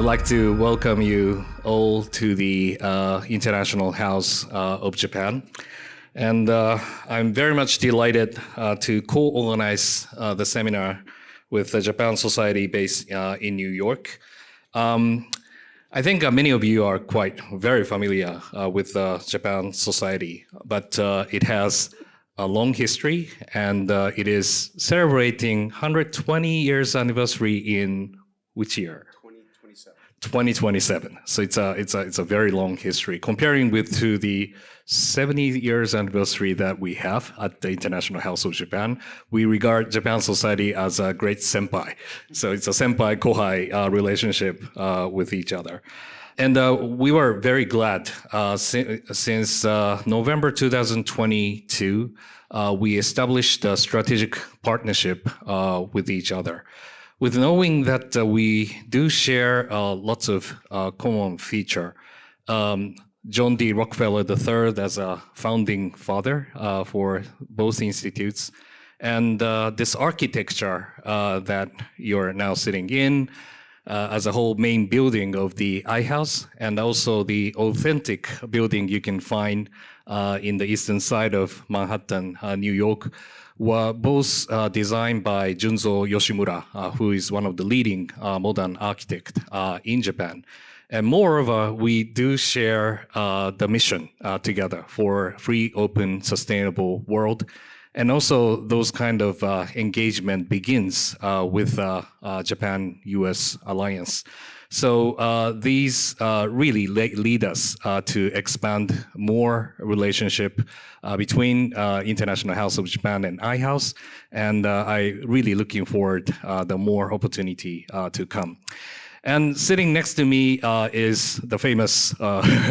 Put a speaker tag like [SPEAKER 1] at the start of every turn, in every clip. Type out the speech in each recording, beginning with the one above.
[SPEAKER 1] I'd like to welcome you all to the International House of Japan. And I'm very much delighted to co-organize the seminar with the Japan Society based in New York. I think many of you are very familiar with the Japan Society, but it has a long history, and it is celebrating 120 years anniversary in which year? 2027. So it's a very long history. Comparing to the 70 years anniversary that we have at the International House of Japan, we regard Japan Society as a great senpai. So it's a senpai-kohai relationship with each other. And we were very glad since November 2022, we established a strategic partnership with each other. With knowing that we do share lots of common feature. John D. Rockefeller III as a founding father for both institutes. And this architecture that you're now sitting in as a whole main building of the I House, and also the authentic building you can find in the eastern side of Manhattan, New York, were both designed by Junzo Yoshimura, who is one of the leading modern architects in Japan. And moreover, we do share the mission together for free, open, sustainable world. And also those kind of engagement begins with Japan-US alliance. So these really lead us to expand more relationship between International House of Japan and I-House, and I really looking forward the more opportunity to come. And sitting next to me is the famous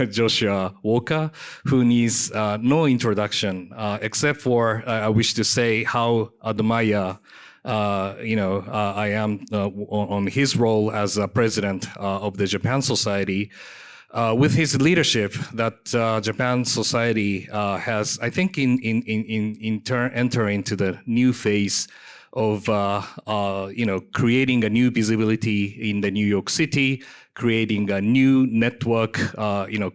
[SPEAKER 1] Joshua Walker, who needs no introduction, except for I wish to say how admire I am on his role as president of the Japan Society. With his leadership, that Japan Society has, I think, in turn enter into the new phase of creating a new visibility in the New York City, creating a new network,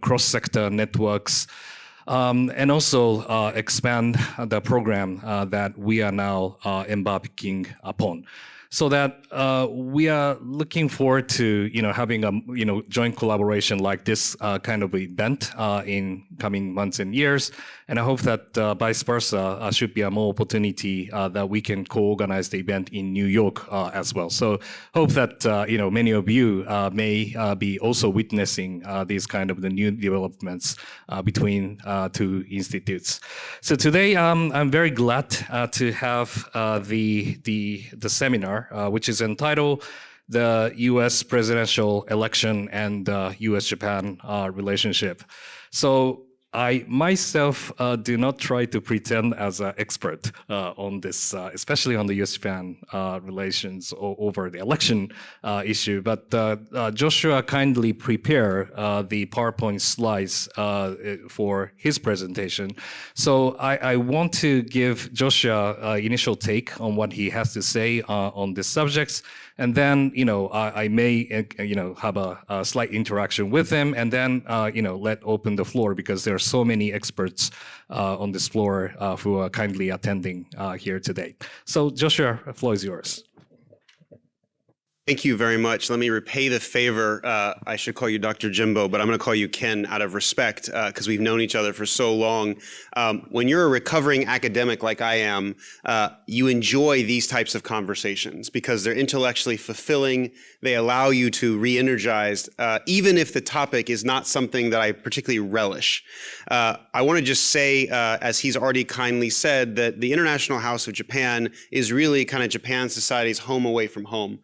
[SPEAKER 1] cross-sector networks, and also expand the program that we are now embarking upon. So that we are looking forward to having a joint collaboration like this kind of event in coming months and years, and I hope that vice versa should be a more opportunity that we can co-organize the event in New York as well. So hope that many of you may be also witnessing these kind of the new developments between two institutes. So today I'm very glad to have the seminar. Which is entitled The U.S. Presidential Election and U.S.-Japan Relationship. So I myself do not try to pretend as an expert on this, especially on the U.S.-Japan relations over the election issue. But Joshua kindly prepared the PowerPoint slides for his presentation. So I want to give Joshua initial take on what he has to say on these subjects. And then, I may, have a slight interaction with him, and then, let open the floor, because there are so many experts on this floor who are kindly attending here today. So, Joshua, the floor is yours.
[SPEAKER 2] Thank you very much. Let me repay the favor. I should call you Dr. Jimbo, but I'm going to call you Ken out of respect because we've known each other for so long. When you're a recovering academic like I am, you enjoy these types of conversations because they're intellectually fulfilling. They allow you to re-energize, even if the topic is not something that I particularly relish. I want to just say, as he's already kindly said, that the International House of Japan is really kind of Japan Society's home away from home.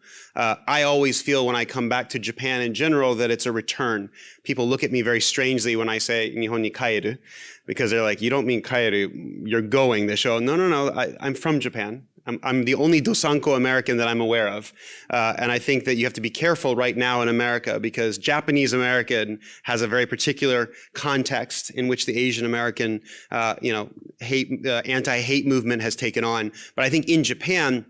[SPEAKER 2] I always feel when I come back to Japan in general that it's a return. People look at me very strangely when I say Nihon ni kaeru, because they're like, you don't mean kaeru, you're going. They show, no, I'm from Japan. I'm the only Dosanko American that I'm aware of. And I think that you have to be careful right now in America because Japanese American has a very particular context in which the Asian American, anti-hate movement has taken on. But I think in Japan,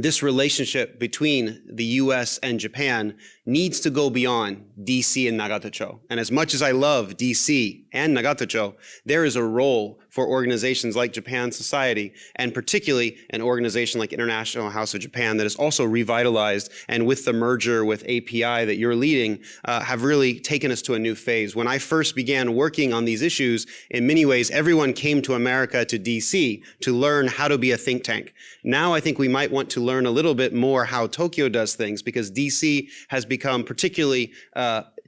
[SPEAKER 2] this relationship between the US and Japan needs to go beyond DC and Nagatocho. And as much as I love DC and Nagatocho, there is a role for organizations like Japan Society, and particularly an organization like International House of Japan that is also revitalized, and with the merger with API that you're leading, have really taken us to a new phase. When I first began working on these issues, in many ways, everyone came to America, to DC, to learn how to be a think tank. Now I think we might want to learn a little bit more how Tokyo does things, because DC has become particularly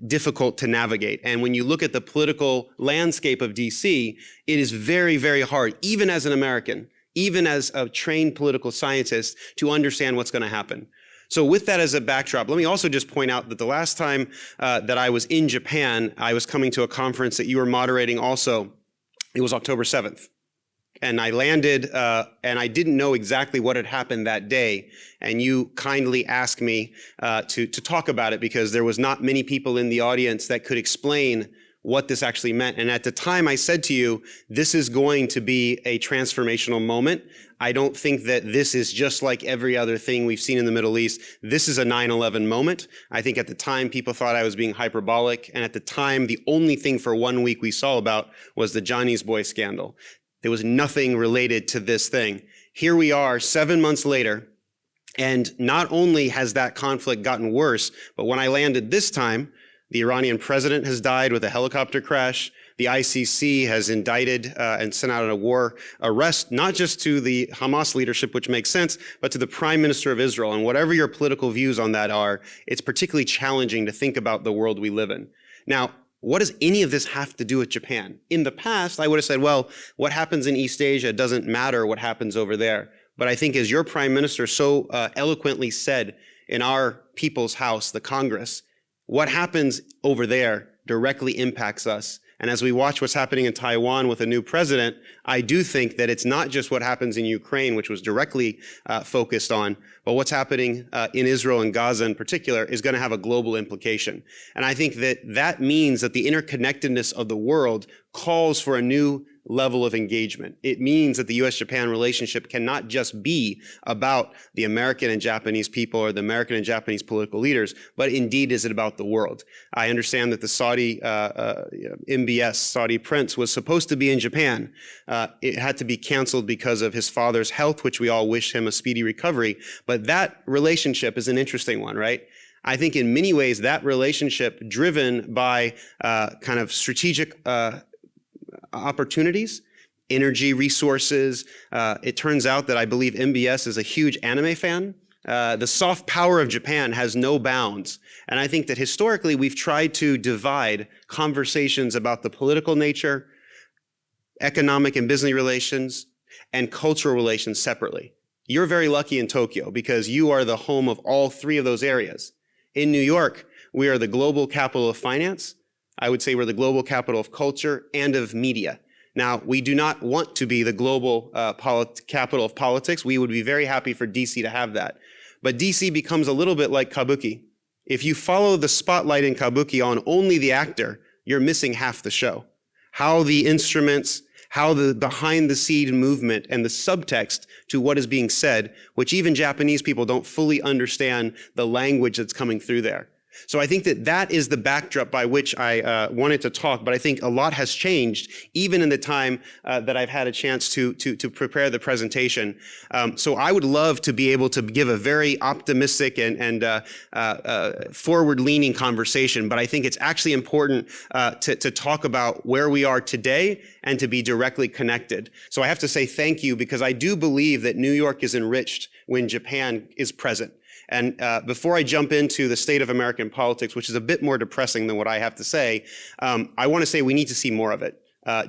[SPEAKER 2] difficult to navigate. And when you look at the political landscape of DC, it is very, very hard, even as an American, even as a trained political scientist, to understand what's going to happen. So with that as a backdrop, let me also just point out that the last time that I was in Japan, I was coming to a conference that you were moderating also. It was October 7th. And I landed, and I didn't know exactly what had happened that day. And you kindly asked me to talk about it, because there was not many people in the audience that could explain what this actually meant. And at the time I said to you, this is going to be a transformational moment. I don't think that this is just like every other thing we've seen in the Middle East. This is a 9/11 moment. I think at the time people thought I was being hyperbolic. And at the time, the only thing for 1 week we saw about was the Johnny's Boy scandal. There was nothing related to this thing. Here we are 7 months later, and not only has that conflict gotten worse, but when I landed this time, the Iranian president has died with a helicopter crash. The ICC has indicted and sent out a war arrest, not just to the Hamas leadership, which makes sense, but to the Prime Minister of Israel. And whatever your political views on that are, it's particularly challenging to think about the world we live in. Now, what does any of this have to do with Japan? In the past, I would have said, well, what happens in East Asia doesn't matter what happens over there. But I think, as your prime minister so eloquently said in our people's house, the Congress, what happens over there directly impacts us. And as we watch what's happening in Taiwan with a new president, I do think that it's not just what happens in Ukraine, which was directly focused on, but what's happening in Israel and Gaza in particular is going to have a global implication. And I think that that means that the interconnectedness of the world calls for a new level of engagement. It means that the US-Japan relationship cannot just be about the American and Japanese people or the American and Japanese political leaders, but indeed is it about the world. I understand that the Saudi MBS, Saudi prince, was supposed to be in Japan. It had to be canceled because of his father's health, which we all wish him a speedy recovery. But that relationship is an interesting one, right? I think in many ways that relationship, driven by kind of strategic opportunities, energy resources. It turns out that I believe MBS is a huge anime fan. The soft power of Japan has no bounds. And I think that historically we've tried to divide conversations about the political nature, economic and business relations, and cultural relations separately. You're very lucky in Tokyo because you are the home of all three of those areas. In New York, we are the global capital of finance. I would say we're the global capital of culture and of media. Now, we do not want to be the global capital of politics. We would be very happy for DC to have that. But DC becomes a little bit like kabuki. If you follow the spotlight in kabuki on only the actor, you're missing half the show. How the instruments, how the behind-the-scene movement and the subtext to what is being said, which even Japanese people don't fully understand the language that's coming through there. So I think that that is the backdrop by which I wanted to talk, but I think a lot has changed even in the time that I've had a chance to prepare the presentation. So I would love to be able to give a very optimistic and forward-leaning conversation, but I think it's actually important to talk about where we are today and to be directly connected. So I have to say thank you, because I do believe that New York is enriched when Japan is present. And before I jump into the state of American politics, which is a bit more depressing than what I have to say, I want to say we need to see more of it.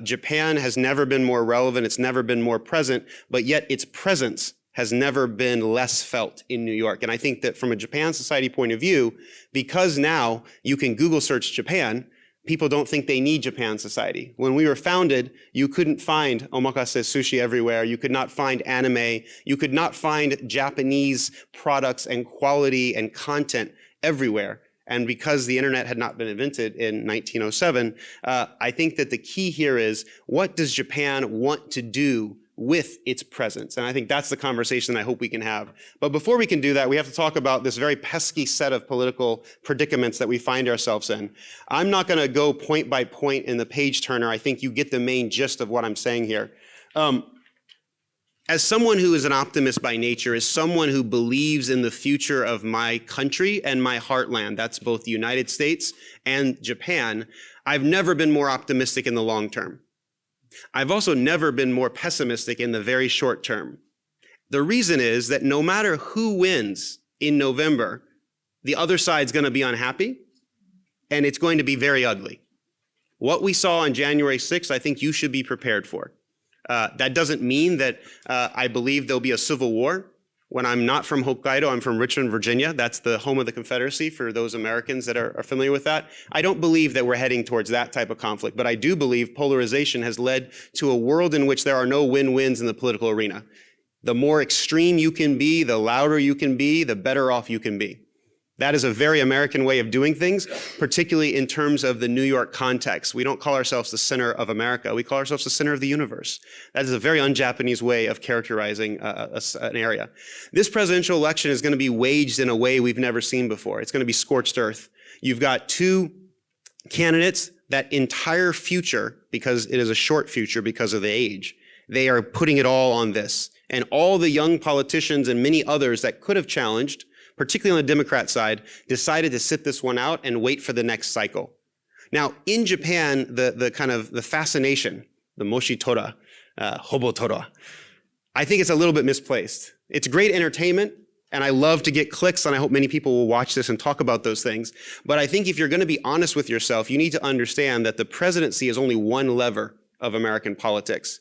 [SPEAKER 2] Japan has never been more relevant. It's never been more present, but yet its presence has never been less felt in New York. And I think that from a Japan Society point of view, because now you can Google search Japan, people don't think they need Japan Society. When we were founded, you couldn't find omakase sushi everywhere. You could not find anime. You could not find Japanese products and quality and content everywhere. And because the internet had not been invented in 1907, I think that the key here is, what does Japan want to do with its presence. And I think that's the conversation I hope we can have. But before we can do that, we have to talk about this very pesky set of political predicaments that we find ourselves in. I'm not going to go point by point in the page turner. I think you get the main gist of what I'm saying here. As someone who is an optimist by nature, as someone who believes in the future of my country and my heartland, that's both the United States and Japan, I've never been more optimistic in the long term. I've also never been more pessimistic in the very short term. The reason is that no matter who wins in November, the other side's going to be unhappy, and it's going to be very ugly. What we saw on January 6th, I think you should be prepared for. That doesn't mean that I believe there'll be a civil war. When I'm not from Hokkaido, I'm from Richmond, Virginia. That's the home of the Confederacy for those Americans that are familiar with that. I don't believe that we're heading towards that type of conflict, but I do believe polarization has led to a world in which there are no win-wins in the political arena. The more extreme you can be, the louder you can be, the better off you can be. That is a very American way of doing things, particularly in terms of the New York context. We don't call ourselves the center of America. We call ourselves the center of the universe. That is a very un-Japanese way of characterizing an area. This presidential election is going to be waged in a way we've never seen before. It's going to be scorched earth. You've got two candidates that entire future, because it is a short future because of the age, they are putting it all on this. And all the young politicians and many others that could have challenged, particularly on the Democrat side, decided to sit this one out and wait for the next cycle. Now, in Japan, the fascination, the moshitora, hobotora, I think it's a little bit misplaced. It's great entertainment, and I love to get clicks, and I hope many people will watch this and talk about those things. But I think if you're going to be honest with yourself, you need to understand that the presidency is only one lever of American politics.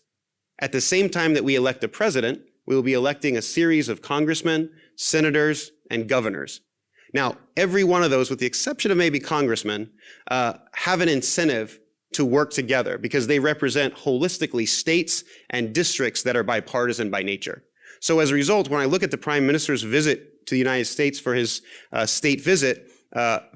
[SPEAKER 2] At the same time that we elect a president, we will be electing a series of congressmen, senators, and governors. Now, every one of those, with the exception of maybe congressmen, have an incentive to work together because they represent holistically states and districts that are bipartisan by nature. So as a result, when I look at the Prime Minister's visit to the United States for his state visit,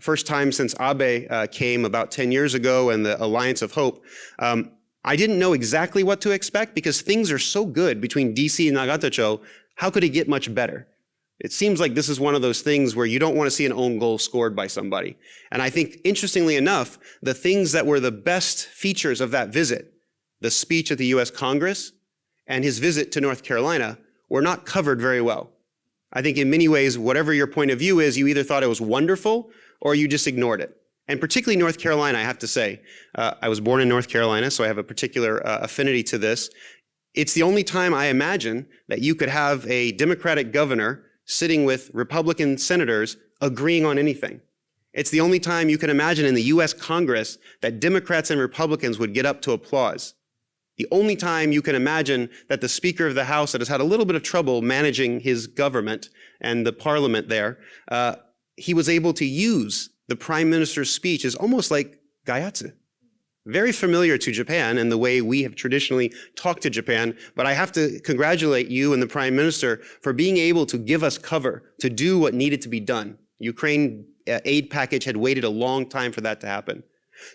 [SPEAKER 2] first time since Abe came about 10 years ago and the Alliance of Hope, I didn't know exactly what to expect because things are so good between DC and Nagatacho. How could it get much better? It seems like this is one of those things where you don't want to see an own goal scored by somebody. And I think, interestingly enough, the things that were the best features of that visit, the speech at the US Congress and his visit to North Carolina, were not covered very well. I think in many ways, whatever your point of view is, you either thought it was wonderful or you just ignored it. And particularly North Carolina, I have to say, I was born in North Carolina, so I have a particular affinity to this. It's the only time I imagine that you could have a Democratic governor sitting with Republican senators agreeing on anything. It's the only time you can imagine in the US Congress that Democrats and Republicans would get up to applause. The only time you can imagine that the Speaker of the House that has had a little bit of trouble managing his government and the parliament there, he was able to use the Prime Minister's speech as almost like gaiatsu. Very familiar to Japan and the way we have traditionally talked to Japan, but I have to congratulate you and the Prime Minister for being able to give us cover to do what needed to be done. Ukraine aid package had waited a long time for that to happen.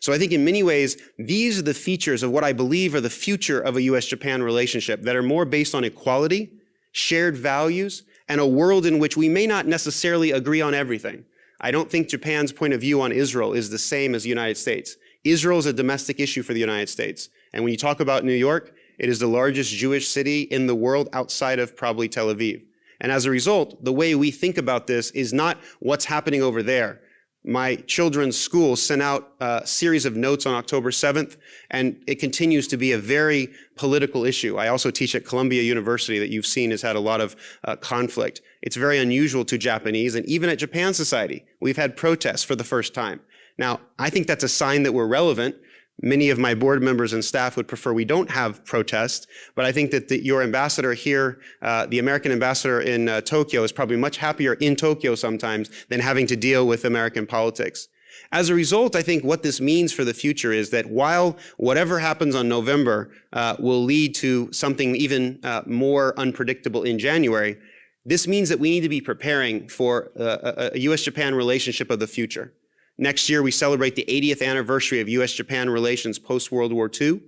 [SPEAKER 2] So I think in many ways, these are the features of what I believe are the future of a US-Japan relationship that are more based on equality, shared values, and a world in which we may not necessarily agree on everything. I don't think Japan's point of view on Israel is the same as the United States. Israel is a domestic issue for the United States. And when you talk about New York, it is the largest Jewish city in the world outside of probably Tel Aviv. And as a result, the way we think about this is not what's happening over there. My children's school sent out a series of notes on October 7th, and it continues to be a very political issue. I also teach at Columbia University that you've seen has had a lot of conflict. It's very unusual to Japanese, and even at Japan Society, we've had protests for the first time. Now, I think that's a sign that we're relevant. Many of my board members and staff would prefer we don't have protests, but I think that your ambassador here, the American ambassador in Tokyo, is probably much happier in Tokyo sometimes than having to deal with American politics. As a result, I think what this means for the future is that while whatever happens on November will lead to something even more unpredictable in January, this means that we need to be preparing for a US-Japan relationship of the future. Next year, we celebrate the 80th anniversary of US-Japan relations post-World War II.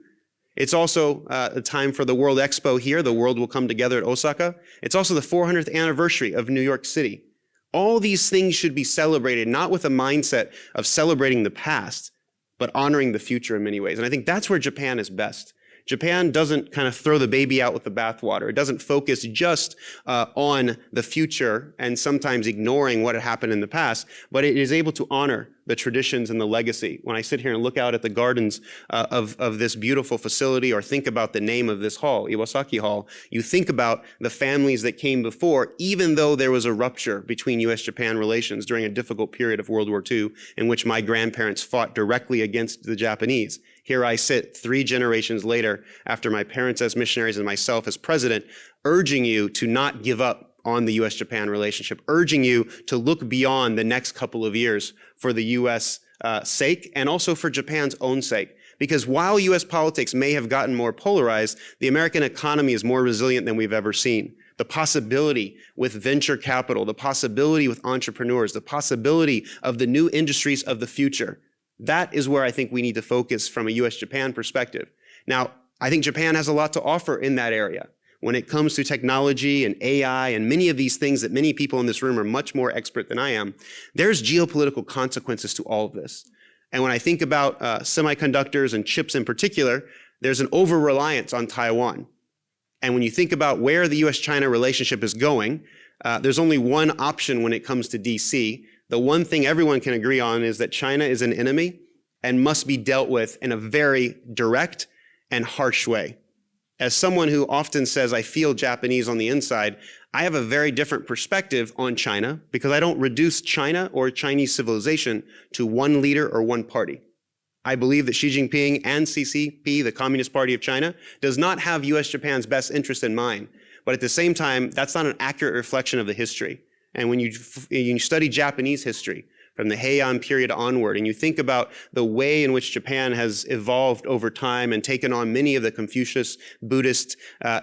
[SPEAKER 2] It's also a time for the World Expo here. The world will come together at Osaka. It's also the 400th anniversary of New York City. All these things should be celebrated, not with a mindset of celebrating the past, but honoring the future in many ways. And I think that's where Japan is best. Japan doesn't kind of throw the baby out with the bathwater. It doesn't focus just on the future and sometimes ignoring what had happened in the past, but it is able to honor the traditions and the legacy. When I sit here and look out at the gardens of this beautiful facility, or think about the name of this hall, Iwasaki Hall, you think about the families that came before, even though there was a rupture between US-Japan relations during a difficult period of World War II, in which my grandparents fought directly against the Japanese. Here I sit 3 generations later, after my parents as missionaries and myself as president, urging you to not give up on the US-Japan relationship, urging you to look beyond the next couple of years for the US sake and also for Japan's own sake. Because while US politics may have gotten more polarized, the American economy is more resilient than we've ever seen. The possibility with venture capital, the possibility with entrepreneurs, the possibility of the new industries of the future, that is where I think we need to focus from a US-Japan perspective. Now, I think Japan has a lot to offer in that area. When it comes to technology and AI and many of these things that many people in this room are much more expert than I am, there's geopolitical consequences to all of this. And when I think about semiconductors and chips in particular, there's an over-reliance on Taiwan. And when you think about where the US-China relationship is going, there's only one option when it comes to DC. The one thing everyone can agree on is that China is an enemy and must be dealt with in a very direct and harsh way. As someone who often says I feel Japanese on the inside, I have a very different perspective on China because I don't reduce China or Chinese civilization to one leader or one party. I believe that Xi Jinping and CCP, the Communist Party of China, does not have US-Japan's best interest in mind. But at the same time, that's not an accurate reflection of the history. And when you study Japanese history from the Heian period onward, and you think about the way in which Japan has evolved over time and taken on many of the Confucius Buddhist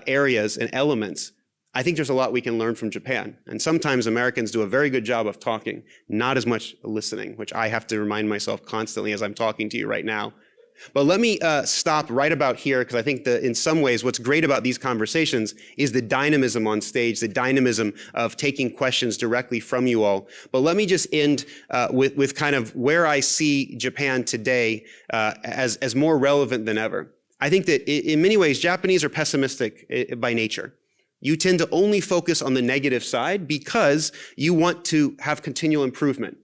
[SPEAKER 2] areas and elements, I think there's a lot we can learn from Japan. And sometimes Americans do a very good job of talking, not as much listening, which I have to remind myself constantly as I'm talking to you right now. But let me stop right about here, because I think that in some ways what's great about these conversations is the dynamism on stage, the dynamism of taking questions directly from you all. But let me just end with kind of where I see Japan today as more relevant than ever. I think that in many ways, Japanese are pessimistic by nature. You tend to only focus on the negative side because you want to have continual improvement.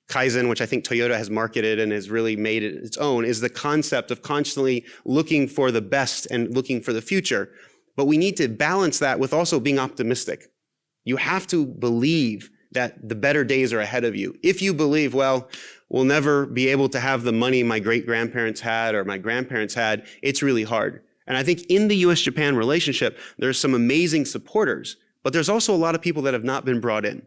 [SPEAKER 2] Kaizen, which I think Toyota has marketed and has really made it its own, is the concept of constantly looking for the best and looking for the future. But we need to balance that with also being optimistic. You have to believe that the better days are ahead of you. If you believe, well, we'll never be able to have the money my great-grandparents had or my grandparents had, it's really hard. And I think in the US-Japan relationship, there's some amazing supporters, but there's also a lot of people that have not been brought in.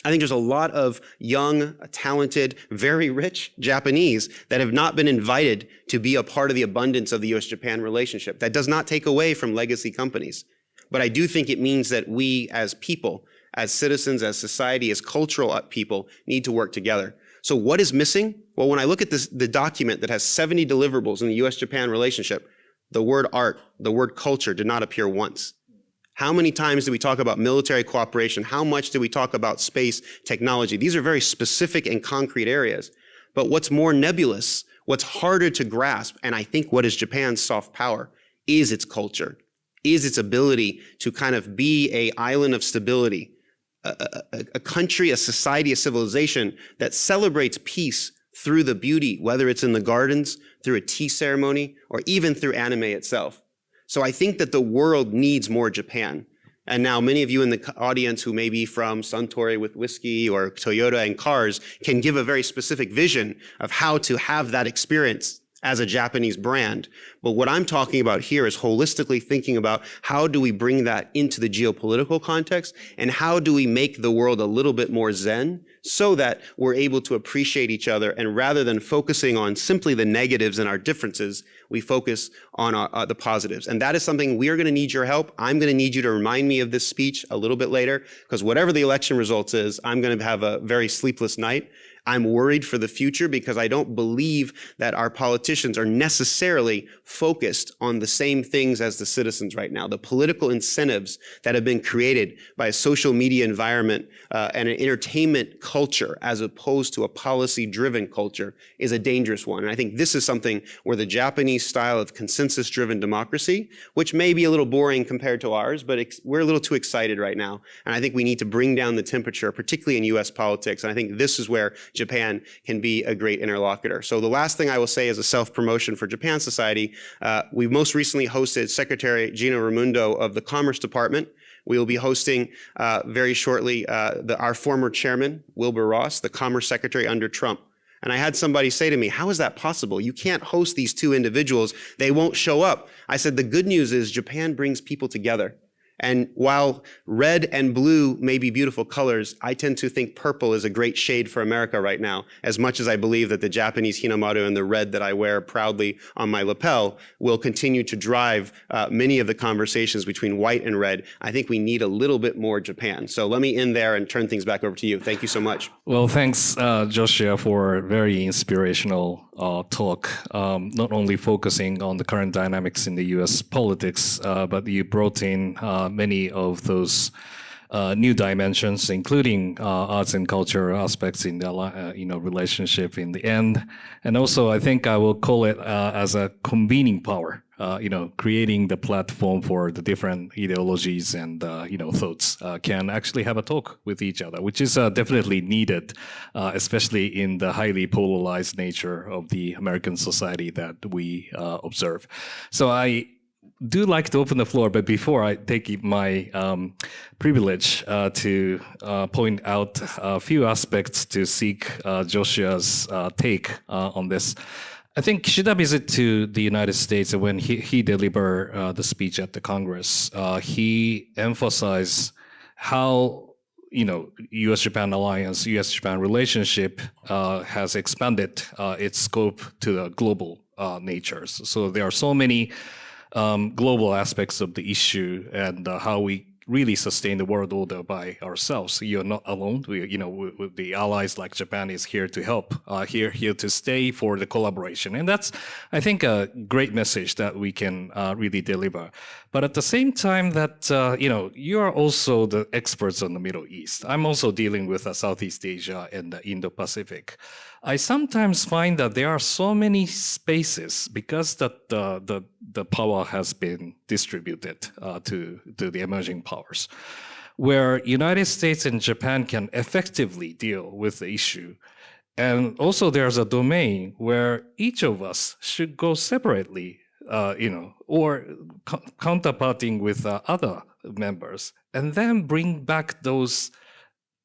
[SPEAKER 2] I think there's a lot of young, talented, very rich Japanese that have not been invited to be a part of the abundance of the US-Japan relationship. That does not take away from legacy companies. But I do think it means that we as people, as citizens, as society, as cultural people, need to work together. So what is missing? Well, when I look at the document that has 70 deliverables in the US-Japan relationship, the word art, the word culture did not appear once. How many times do we talk about military cooperation? How much do we talk about space technology? These are very specific and concrete areas. But what's more nebulous, what's harder to grasp, and I think what is Japan's soft power, is its culture, is its ability to kind of be an island of stability, a country, a society, a civilization that celebrates peace through the beauty, whether it's in the gardens, through a tea ceremony, or even through anime itself. So I think that the world needs more Japan. And now many of you in the audience who may be from Suntory with whiskey or Toyota and cars can give a very specific vision of how to have that experience as a Japanese brand. But what I'm talking about here is holistically thinking about how do we bring that into the geopolitical context and how do we make the world a little bit more zen so that we're able to appreciate each other, and rather than focusing on simply the negatives and our differences, we focus on the positives. And that is something we are going to need your help. I'm going to need you to remind me of this speech a little bit later, because whatever the election results is, I'm going to have a very sleepless night. I'm worried for the future because I don't believe that our politicians are necessarily focused on the same things as the citizens right now. The political incentives that have been created by a social media environment and an entertainment culture as opposed to a policy-driven culture is a dangerous one. And I think this is something where the Japanese style of consensus-driven democracy, which may be a little boring compared to ours, but we're a little too excited right now. And I think we need to bring down the temperature, particularly in US politics. And I think this is where Japan can be a great interlocutor. So the last thing I will say is a self-promotion for Japan Society. We've most recently hosted Secretary Gino Raimondo of the Commerce Department. We will be hosting very shortly our former chairman, Wilbur Ross, the Commerce Secretary under Trump. And I had somebody say to me, how is that possible? You can't host these two individuals. They won't show up. I said, the good news is Japan brings people together. And while red and blue may be beautiful colors, I tend to think purple is a great shade for America right now, as much as I believe that the Japanese Hinamaru and the red that I wear proudly on my lapel will continue to drive many of the conversations between white and red. I think we need a little bit more Japan. So let me end there and turn things back over to you. Thank you so much.
[SPEAKER 1] Well, thanks, Joshua, for a very inspirational talk, not only focusing on the current dynamics in the US politics, but you brought in many of those new dimensions, including arts and culture aspects in the relationship in the end. And also, I think I will call it as a convening power. Creating the platform for the different ideologies and thoughts can actually have a talk with each other, which is definitely needed, especially in the highly polarized nature of the American society that we observe. So I do like to open the floor, but before I take my privilege to point out a few aspects to seek Joshua's take on this. I think Kishida visit to the United States, when he delivered the speech at the Congress, he emphasized how U.S.-Japan alliance, U.S.-Japan relationship has expanded its scope to the global natures. So there are so many global aspects of the issue and how we really sustain the world order by ourselves. You're not alone. With the allies like Japan is here to help, here to stay for the collaboration. And that's, I think, a great message that we can really deliver. But at the same time that, you are also the experts on the Middle East. I'm also dealing with Southeast Asia and the Indo-Pacific. I sometimes find that there are so many spaces because that the power has been distributed to the emerging powers, where United States and Japan can effectively deal with the issue. And also there's a domain where each of us should go separately, or counterparting with other members, and then bring back those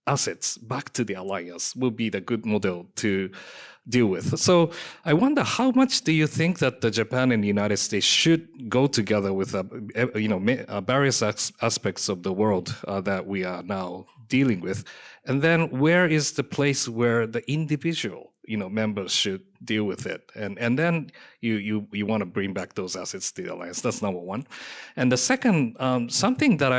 [SPEAKER 1] assets back to the alliance will be the good model to deal with. So I wonder, how much do you think that the Japan and the United States should go together with various aspects of the world that we are now dealing with, and then where is the place where the individual members should deal with it, and then you want to bring back those assets to the alliance. That's number one. And the second, something that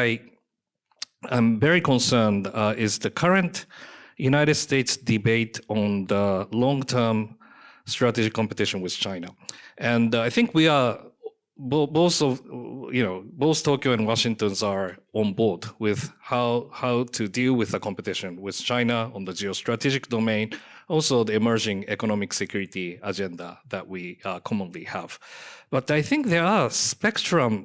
[SPEAKER 1] I'm very concerned is the current United States debate on the long-term strategic competition with China. And I think we are both Tokyo and Washington are on board with how to deal with the competition with China on the geostrategic domain, also the emerging economic security agenda that we commonly have. But I think there are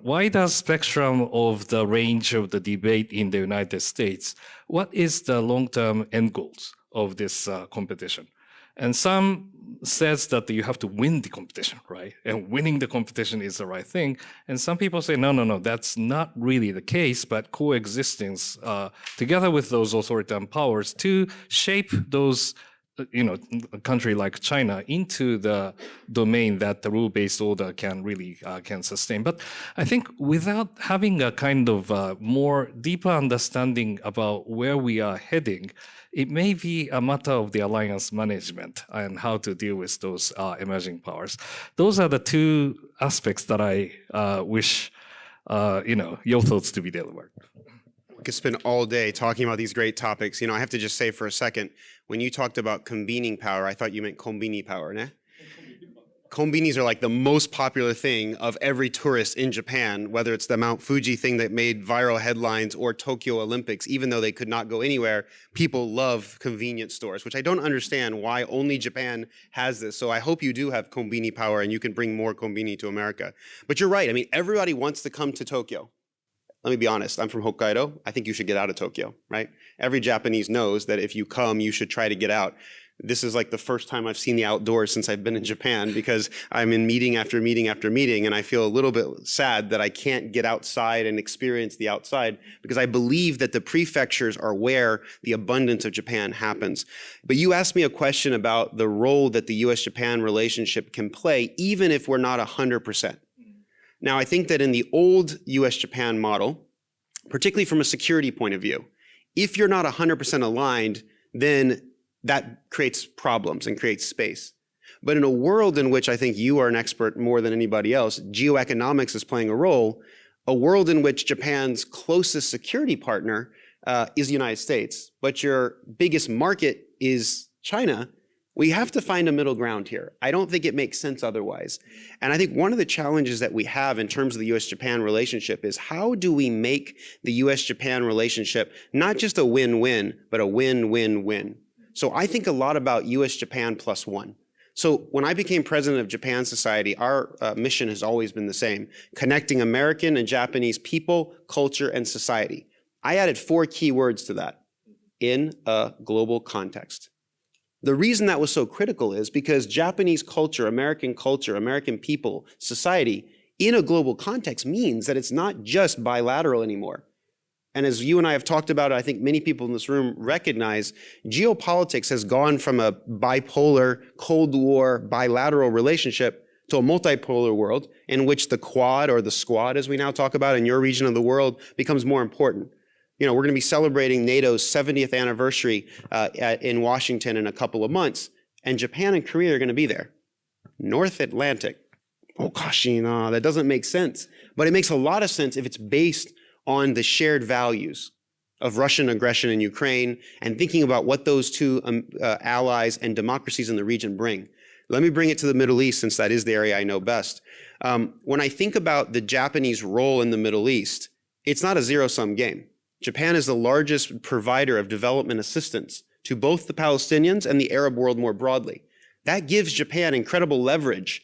[SPEAKER 1] wider spectrum of the range of the debate in the United States. What is the long-term end goals of this competition? And some says that you have to win the competition, right? And winning the competition is the right thing. And some people say, no, that's not really the case, but coexistence together with those authoritarian powers to shape those a country like China into the domain that the rule-based order can really can sustain. But I think without having a kind of more deeper understanding about where we are heading, it may be a matter of the alliance management and how to deal with those emerging powers. Those are the two aspects that I wish your thoughts to be delivered.
[SPEAKER 2] We could spend all day talking about these great topics. You know, I have to just say for a second, when you talked about convening power, I thought you meant kombini power, ne? Kombinis are like the most popular thing of every tourist in Japan, whether it's the Mount Fuji thing that made viral headlines or Tokyo Olympics, even though they could not go anywhere, people love convenience stores, which I don't understand why only Japan has this. So I hope you do have kombini power and you can bring more kombini to America. But you're right. I mean, everybody wants to come to Tokyo. Let me be honest, I'm from Hokkaido. I think you should get out of Tokyo, right? Every Japanese knows that if you come, you should try to get out. This is like the first time I've seen the outdoors since I've been in Japan, because I'm in meeting after meeting after meeting, and I feel a little bit sad that I can't get outside and experience the outside, because I believe that the prefectures are where the abundance of Japan happens. But you asked me a question about the role that the US-Japan relationship can play, even if we're not 100%. Now, I think that in the old US-Japan model, particularly from a security point of view, if you're not 100% aligned, then that creates problems and creates space. But in a world in which I think you are an expert more than anybody else, geoeconomics is playing a role, a world in which Japan's closest security partner is the United States, but your biggest market is China, we have to find a middle ground here. I don't think it makes sense otherwise. And I think one of the challenges that we have in terms of the US-Japan relationship is, how do we make the US-Japan relationship not just a win-win, but a win-win-win? So I think a lot about US-Japan plus one. So when I became president of Japan Society, our mission has always been the same: connecting American and Japanese people, culture, and society. I added 4 key words to that: in a global context. The reason that was so critical is because Japanese culture, American people, society, in a global context means that it's not just bilateral anymore. And as you and I have talked about, I think many people in this room recognize, geopolitics has gone from a bipolar, Cold War, bilateral relationship to a multipolar world in which the Quad, or the Squad as we now talk about in your region of the world, becomes more important. You know, we're going to be celebrating NATO's 70th anniversary in Washington in a couple of months, and Japan and Korea are going to be there. North Atlantic. Oh gosh, that doesn't make sense. But it makes a lot of sense if it's based on the shared values of Russian aggression in Ukraine and thinking about what those two allies and democracies in the region bring. Let me bring it to the Middle East, since that is the area I know best. When I think about the Japanese role in the Middle East, it's not a zero-sum game. Japan is the largest provider of development assistance to both the Palestinians and the Arab world more broadly. That gives Japan incredible leverage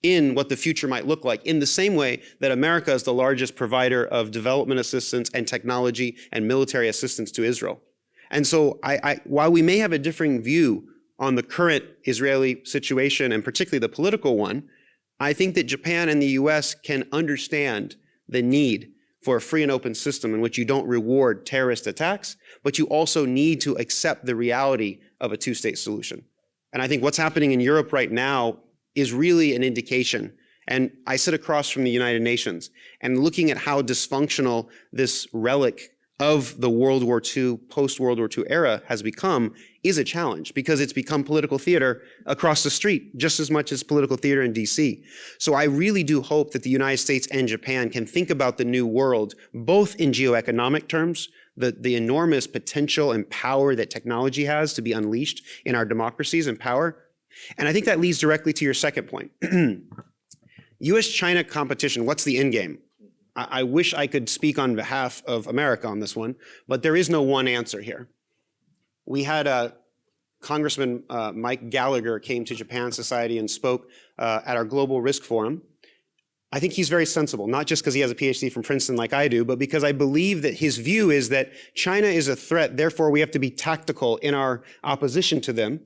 [SPEAKER 2] in what the future might look like, in the same way that America is the largest provider of development assistance and technology and military assistance to Israel. And so while we may have a differing view on the current Israeli situation, and particularly the political one, I think that Japan and the US can understand the need for a free and open system in which you don't reward terrorist attacks, but you also need to accept the reality of a two-state solution. And I think what's happening in Europe right now is really an indication. And I sit across from the United Nations, and looking at how dysfunctional this relic of the World War II, post-World War II era has become is a challenge, because it's become political theater across the street just as much as political theater in DC. So I really do hope that the United States and Japan can think about the new world, both in geoeconomic terms, the enormous potential and power that technology has to be unleashed in our democracies and power. And I think that leads directly to your second point. US-China competition, what's the end game? I wish I could speak on behalf of America on this one, but there is no one answer here. We had Congressman Mike Gallagher came to Japan Society and spoke at our Global Risk Forum. I think he's very sensible, not just because he has a PhD from Princeton like I do, but because I believe that his view is that China is a threat, therefore we have to be tactical in our opposition to them.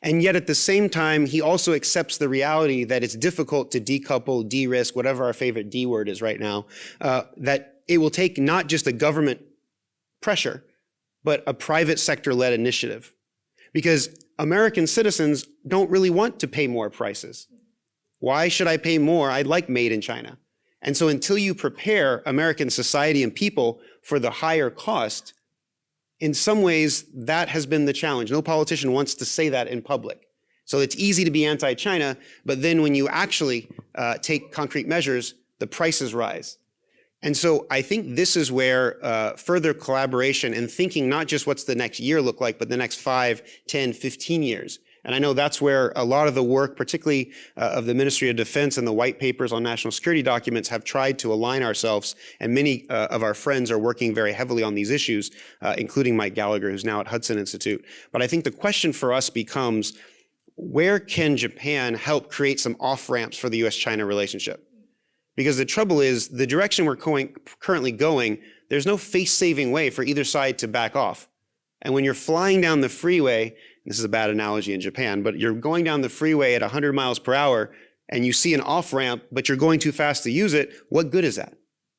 [SPEAKER 2] And yet at the same time, he also accepts the reality that it's difficult to decouple, de-risk, whatever our favorite D word is right now, that it will take not just a government pressure, but a private sector-led initiative. Because American citizens don't really want to pay more prices. Why should I pay more? I'd like made in China. And so until you prepare American society and people for the higher cost, in some ways, that has been the challenge. No politician wants to say that in public. So it's easy to be anti-China, but then when you actually take concrete measures, the prices rise. And so I think this is where further collaboration and thinking not just what's the next year look like, but the next 5, 10, 15 years. And I know that's where a lot of the work, particularly of the Ministry of Defense and the white papers on national security documents, have tried to align ourselves. And many of our friends are working very heavily on these issues, including Mike Gallagher, who's now at Hudson Institute. But I think the question for us becomes, where can Japan help create some off-ramps for the US-China relationship? Because the trouble is, the direction we're currently going, there's no face-saving way for either side to back off. And when you're flying down the freeway, this is a bad analogy in Japan, but you're going down the freeway at 100 miles per hour and you see an off-ramp, but you're going too fast to use it, what good is that?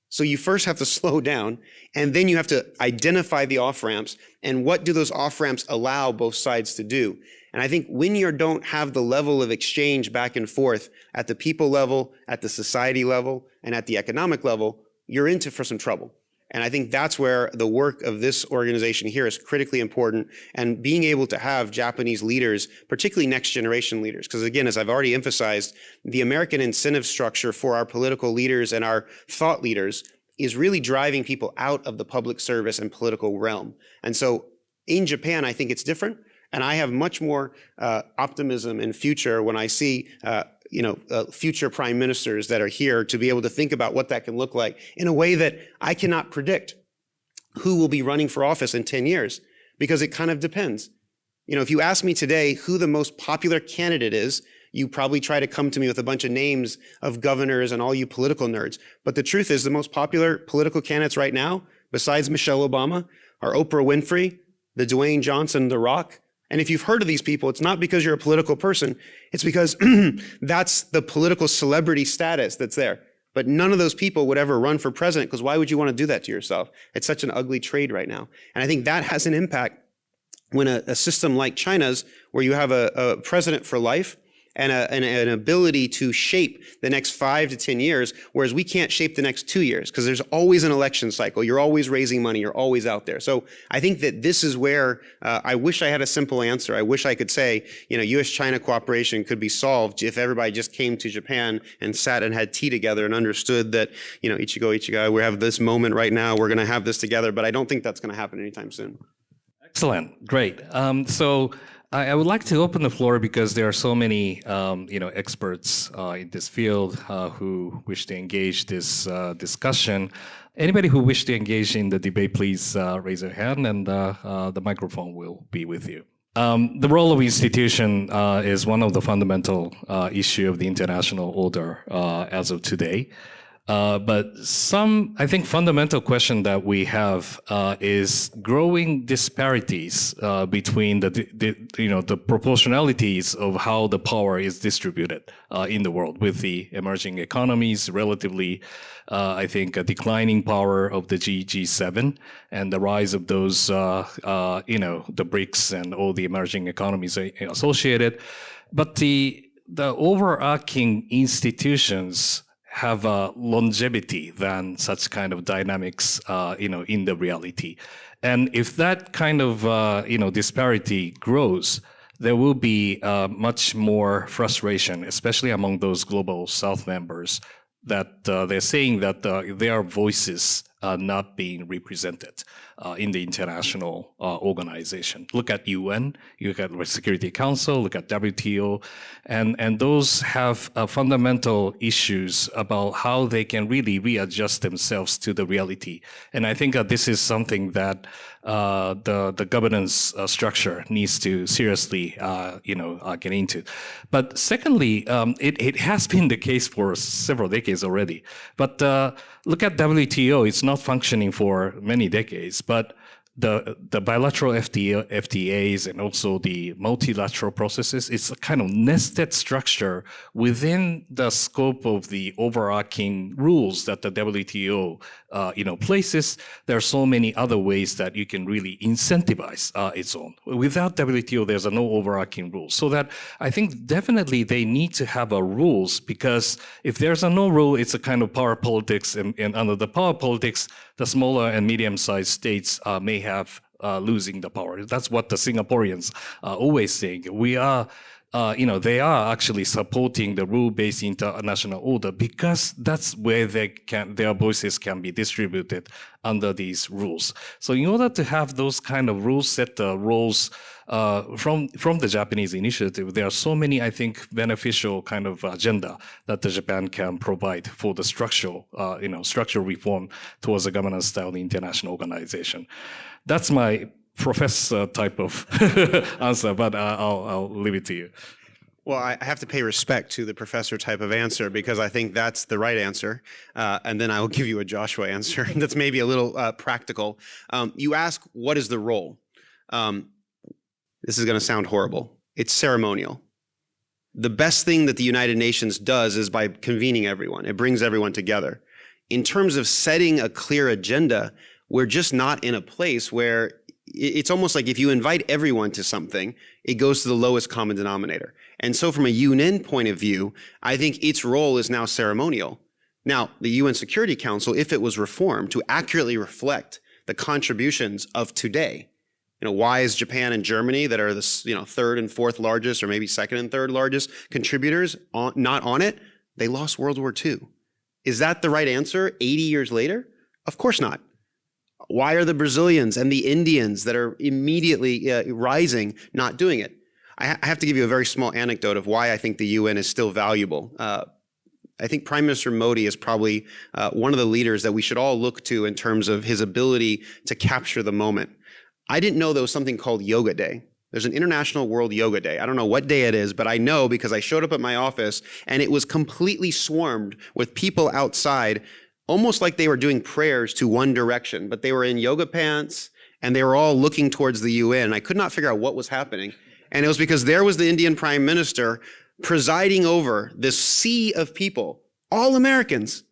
[SPEAKER 2] So you first have to slow down, and then you have to identify the off-ramps, and what do those off-ramps allow both sides to do? And I think when you don't have the level of exchange back and forth at the people level, at the society level, and at the economic level, you're into for some trouble. And I think that's where the work of this organization here is critically important, and being able to have Japanese leaders, particularly next generation leaders, because again, as I've already emphasized, the American incentive structure for our political leaders and our thought leaders is really driving people out of the public service and political realm. And so in Japan, I think it's different. And I have much more optimism in future when I see future prime ministers that are here to be able to think about what that can look like in a way that I cannot predict who will be running for office in 10 years, because it kind of depends. You know, if you ask me today who the most popular candidate is, you probably try to come to me with a bunch of names of governors and all you political nerds. But the truth is, the most popular political candidates right now, besides Michelle Obama, are Oprah Winfrey, the Dwayne Johnson, The Rock. And if you've heard of these people, it's not because you're a political person, it's because that's the political celebrity status that's there. But none of those people would ever run for president, because why would you want to do that to yourself? It's such an ugly trade right now. And I think that has an impact when a system like China's, where you have a president for life, and an ability to shape the next 5 to 10 years, whereas we can't shape the next 2 years, because there's always an election cycle. You're always raising money. You're always out there. So I think that this is where I wish I had a simple answer. I wish I could say, U.S.-China cooperation could be solved if everybody just came to Japan and sat and had tea together and understood that, Ichigo, we have this moment right now. We're going to have this together. But I don't think that's going to happen anytime soon.
[SPEAKER 1] Excellent. Great. So I would like to open the floor, because there are so many, experts in this field who wish to engage this discussion. Anybody who wish to engage in the debate, please raise your hand, and the microphone will be with you. The role of institution is one of the fundamental issue of the international order as of today. But I think, fundamental question that we have is growing disparities between the proportionalities of how the power is distributed in the world, with the emerging economies, relatively, I think, a declining power of the G7 and the rise of those, the BRICS and all the emerging economies associated. But the overarching institutions have a longevity than such kind of dynamics, in the reality. And if that kind of, disparity grows, there will be much more frustration, especially among those global South members, that they're saying that their voices are not being represented in the international organization. Look at UN, you look at the Security Council, look at WTO, and those have fundamental issues about how they can really readjust themselves to the reality. And I think that this is something that the governance structure needs to seriously, get into. But secondly, it has been the case for several decades already. But look at WTO; it's not functioning for many decades. But the bilateral FTAs and also the multilateral processes, it's a kind of nested structure within the scope of the overarching rules that the WTO places. There are so many other ways that you can really incentivize its own. Without WTO, there's no overarching rules. So that I think definitely they need to have a rules, because if there's no rule, it's a kind of power politics, and under the power politics, the smaller and medium-sized states may have losing the power. That's what the Singaporeans are always saying. We are they are actually supporting the rule-based international order because that's where their voices can be distributed under these rules. So in order to have those kind of rules set roles from the Japanese initiative, there are so many, I think, beneficial kind of agenda that the Japan can provide for the structural reform towards a governance style international organization. That's my professor type of answer, but I'll leave it to you.
[SPEAKER 2] Well, I have to pay respect to the professor type of answer because I think that's the right answer. And then I will give you a Joshua answer that's maybe a little practical. You ask, what is the role? This is going to sound horrible. It's ceremonial. The best thing that the United Nations does is by convening everyone. It brings everyone together. In terms of setting a clear agenda, we're just not in a place where it's almost like if you invite everyone to something, it goes to the lowest common denominator. And so from a UN point of view, I think its role is now ceremonial. Now, the UN Security Council, if it was reformed to accurately reflect the contributions of today, why is Japan and Germany that are the third and fourth largest or maybe second and third largest contributors not on it? They lost World War II. Is that the right answer 80 years later? Of course not. Why are the Brazilians and the Indians that are immediately rising not doing it? I have to give you a very small anecdote of why I think the UN is still valuable. I think Prime Minister Modi is probably one of the leaders that we should all look to in terms of his ability to capture the moment. I didn't know there was something called Yoga Day. There's an International World Yoga Day. I don't know what day it is, but I know because I showed up at my office and it was completely swarmed with people outside, almost like they were doing prayers to one direction, but they were in yoga pants and they were all looking towards the UN. I could not figure out what was happening. And it was because there was the Indian Prime Minister presiding over this sea of people, all Americans,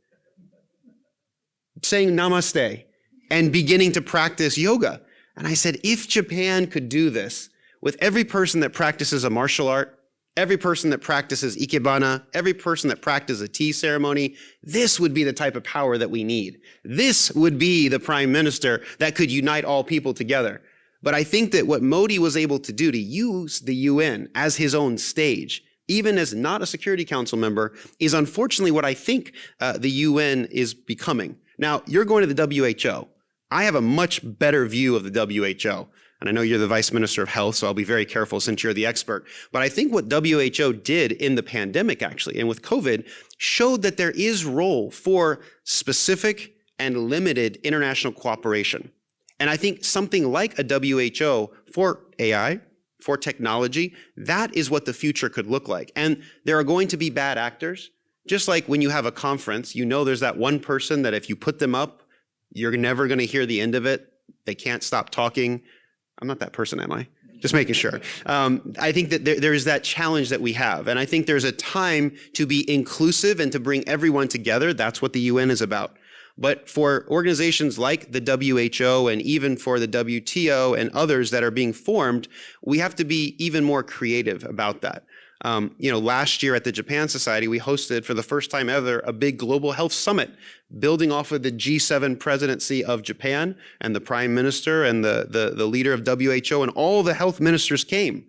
[SPEAKER 2] saying namaste and beginning to practice yoga. And I said, if Japan could do this with every person that practices a martial art, every person that practices ikebana, every person that practices a tea ceremony, this would be the type of power that we need. This would be the prime minister that could unite all people together. But I think that what Modi was able to do to use the UN as his own stage, even as not a Security Council member, is unfortunately what I think the UN is becoming. Now, you're going to the WHO. I have a much better view of the WHO. And I know you're the Vice Minister of Health, so I'll be very careful since you're the expert. But I think what WHO did in the pandemic, actually, and with COVID, showed that there is role for specific and limited international cooperation. And I think something like a WHO for AI, for technology, that is what the future could look like. And there are going to be bad actors. Just like when you have a conference, there's that one person that if you put them up, you're never going to hear the end of it. They can't stop talking. I'm not that person, am I? Just making sure. I think that there is that challenge that we have. And I think there's a time to be inclusive and to bring everyone together. That's what the UN is about. But for organizations like the WHO and even for the WTO and others that are being formed, we have to be even more creative about that. Last year at the Japan Society, we hosted for the first time ever a big global health summit, building off of the G7 presidency of Japan, and the prime minister and the leader of WHO and all the health ministers came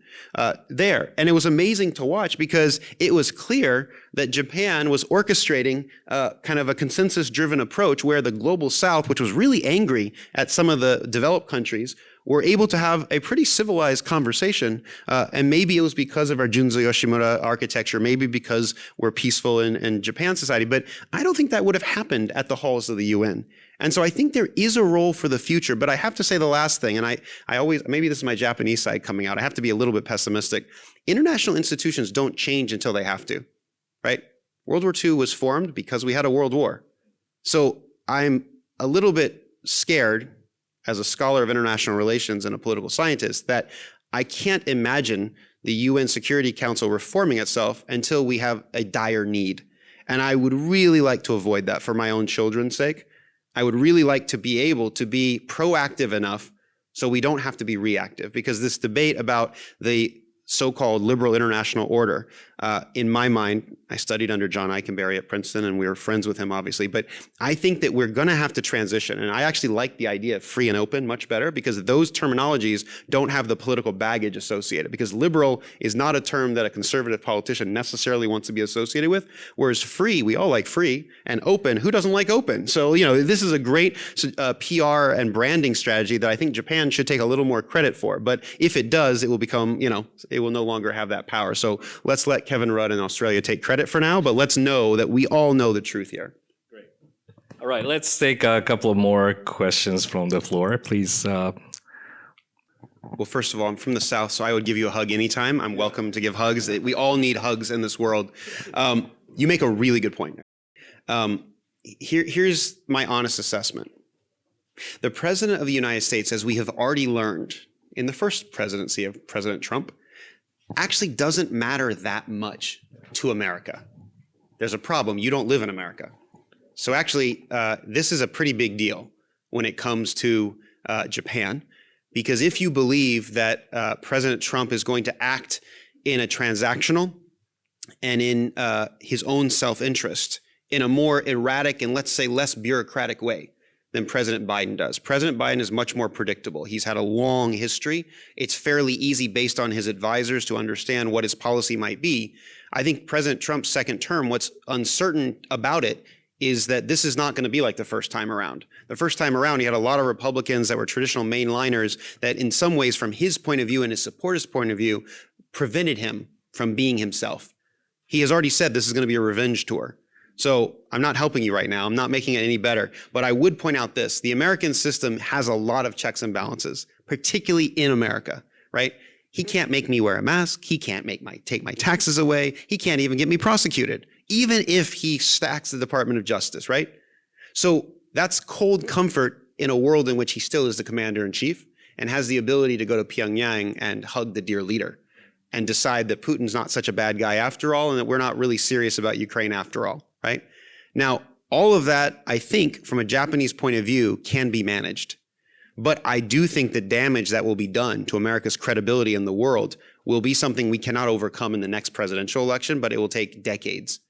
[SPEAKER 2] there. And it was amazing to watch because it was clear that Japan was orchestrating kind of a consensus-driven approach where the global south, which was really angry at some of the developed countries, were able to have a pretty civilized conversation. And maybe it was because of our Junzo Yoshimura architecture, maybe because we're peaceful in Japan society, but I don't think that would have happened at the halls of the UN. And so I think there is a role for the future, but I have to say the last thing, and I always, maybe this is my Japanese side coming out, I have to be a little bit pessimistic. International institutions don't change until they have to, right? World War II was formed because we had a world war. So I'm a little bit scared as a scholar of international relations and a political scientist that I can't imagine the UN Security Council reforming itself until we have a dire need. And I would really like to avoid that for my own children's sake. I would really like to be able to be proactive enough so we don't have to be reactive, because this debate about the so-called liberal international order. In my mind, I studied under John Eikenberry at Princeton, and we were friends with him, obviously. But I think that we're going to have to transition. And I actually like the idea of free and open much better, because those terminologies don't have the political baggage associated. Because liberal is not a term that a conservative politician necessarily wants to be associated with. Whereas free, we all like free, and open, who doesn't like open? So, this is a great PR and branding strategy that I think Japan should take a little more credit for. But if it does, it will become, it will no longer have that power. So let's let Kevin Rudd in Australia take credit for now, but let's know that we all know the truth here.
[SPEAKER 1] Great. All right, let's take a couple of more questions from the floor, please.
[SPEAKER 2] Well, first of all, I'm from the South, so I would give you a hug anytime. I'm welcome to give hugs. We all need hugs in this world. You make a really good point. Here's my honest assessment. The President of the United States, as we have already learned in the first presidency of President Trump, actually doesn't matter that much to America. There's a problem. You don't live in America. So actually, this is a pretty big deal when it comes to Japan, because if you believe that President Trump is going to act in a transactional and in his own self-interest, in a more erratic and, let's say, less bureaucratic way than President Biden does. President Biden is much more predictable. He's had a long history. It's fairly easy based on his advisors to understand what his policy might be. I think President Trump's second term, what's uncertain about it is that this is not going to be like the first time around. The first time around, he had a lot of Republicans that were traditional mainliners that in some ways, from his point of view and his supporters' point of view, prevented him from being himself. He has already said this is going to be a revenge tour. So I'm not helping you right now. I'm not making it any better. But I would point out this. The American system has a lot of checks and balances, particularly in America, right? He can't make me wear a mask. He can't take my taxes away. He can't even get me prosecuted, even if he stacks the Department of Justice, right? So that's cold comfort in a world in which he still is the commander-in-chief and has the ability to go to Pyongyang and hug the dear leader and decide that Putin's not such a bad guy after all and that we're not really serious about Ukraine after all. Right? Now, all of that, I think, from a Japanese point of view, can be managed. But I do think the damage that will be done to America's credibility in the world will be something we cannot overcome in the next presidential election, but it will take decades.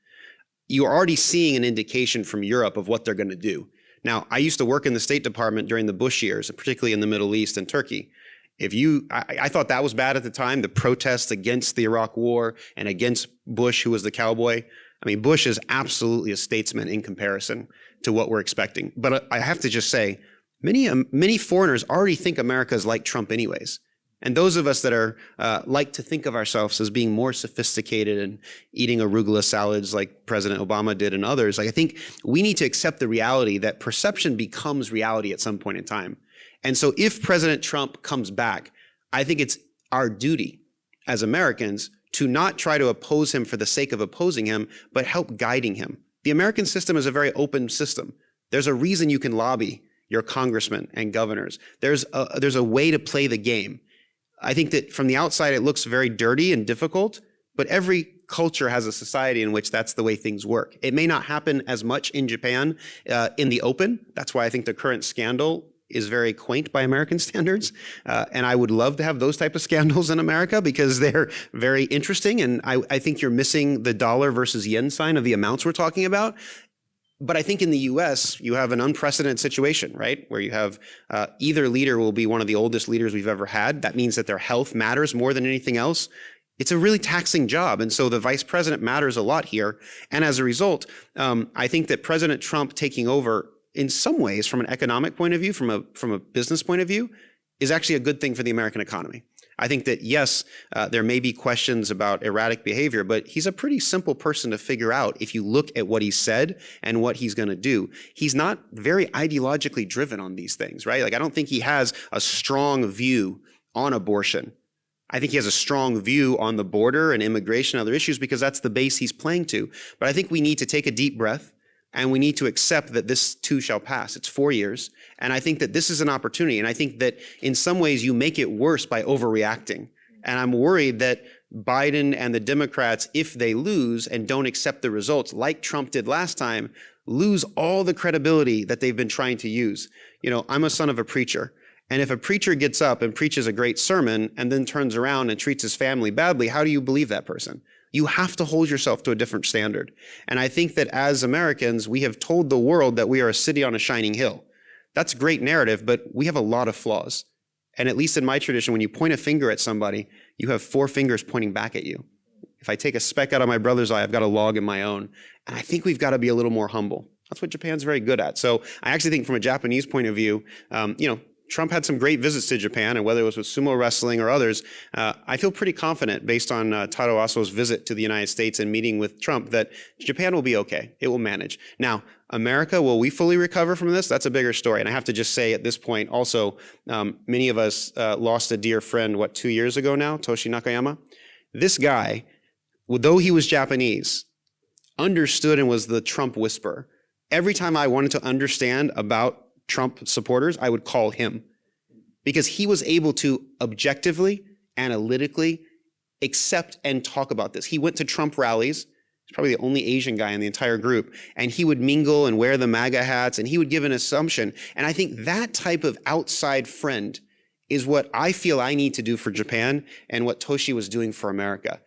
[SPEAKER 2] You're already seeing an indication from Europe of what they're going to do. Now, I used to work in the State Department during the Bush years, particularly in the Middle East and Turkey. I thought that was bad at the time, the protests against the Iraq War and against Bush, who was the cowboy. I mean, Bush is absolutely a statesman in comparison to what we're expecting. But I have to just say, many foreigners already think America is like Trump anyways. And those of us that are like to think of ourselves as being more sophisticated and eating arugula salads like President Obama did and others, I think we need to accept the reality that perception becomes reality at some point in time. And so if President Trump comes back, I think it's our duty as Americans to not try to oppose him for the sake of opposing him, but help guiding him. The American system is a very open system. There's a reason you can lobby your congressmen and governors. There's a way to play the game. I think that from the outside, it looks very dirty and difficult, but every culture has a society in which that's the way things work. It may not happen as much in Japan in the open. That's why I think the current scandal is very quaint by American standards. And I would love to have those type of scandals in America because they're very interesting. And I think you're missing the dollar versus yen sign of the amounts we're talking about. But I think in the US, you have an unprecedented situation, right? Where you have either leader will be one of the oldest leaders we've ever had. That means that their health matters more than anything else. It's a really taxing job. And so the vice president matters a lot here. And as a result, I think that President Trump taking over in some ways, from an economic point of view, from a business point of view, is actually a good thing for the American economy. I think that, yes, there may be questions about erratic behavior, but he's a pretty simple person to figure out if you look at what he said and what he's going to do. He's not very ideologically driven on these things, right? Like, I don't think he has a strong view on abortion. I think he has a strong view on the border and immigration and other issues because that's the base he's playing to. But I think we need to take a deep breath. And we need to accept that this too shall pass. It's 4 years. And I think that this is an opportunity. And I think that in some ways you make it worse by overreacting. And I'm worried that Biden and the Democrats, if they lose and don't accept the results like Trump did last time, lose all the credibility that they've been trying to use. You know, I'm a son of a preacher. And if a preacher gets up and preaches a great sermon and then turns around and treats his family badly, how do you believe that person? You have to hold yourself to a different standard. And I think that as Americans, we have told the world that we are a city on a shining hill. That's a great narrative, but we have a lot of flaws. And at least in my tradition, when you point a finger at somebody, you have 4 fingers pointing back at you. If I take a speck out of my brother's eye, I've got a log in my own. And I think we've got to be a little more humble. That's what Japan's very good at. So I actually think from a Japanese point of view, Trump had some great visits to Japan, and whether it was with sumo wrestling or others, I feel pretty confident based on Taro Aso's visit to the United States and meeting with Trump that Japan will be okay. It will manage. Now, America, will we fully recover from this? That's a bigger story. And I have to just say at this point also, many of us lost a dear friend, 2 years ago now, Toshi Nakayama? This guy, though he was Japanese, understood and was the Trump whisperer. Every time I wanted to understand about Trump supporters, I would call him because he was able to objectively, analytically accept and talk about this. He went to Trump rallies. He's probably the only Asian guy in the entire group. And he would mingle and wear the MAGA hats and he would give an assumption. And I think that type of outside friend is what I feel I need to do for Japan and what Toshi was doing for America.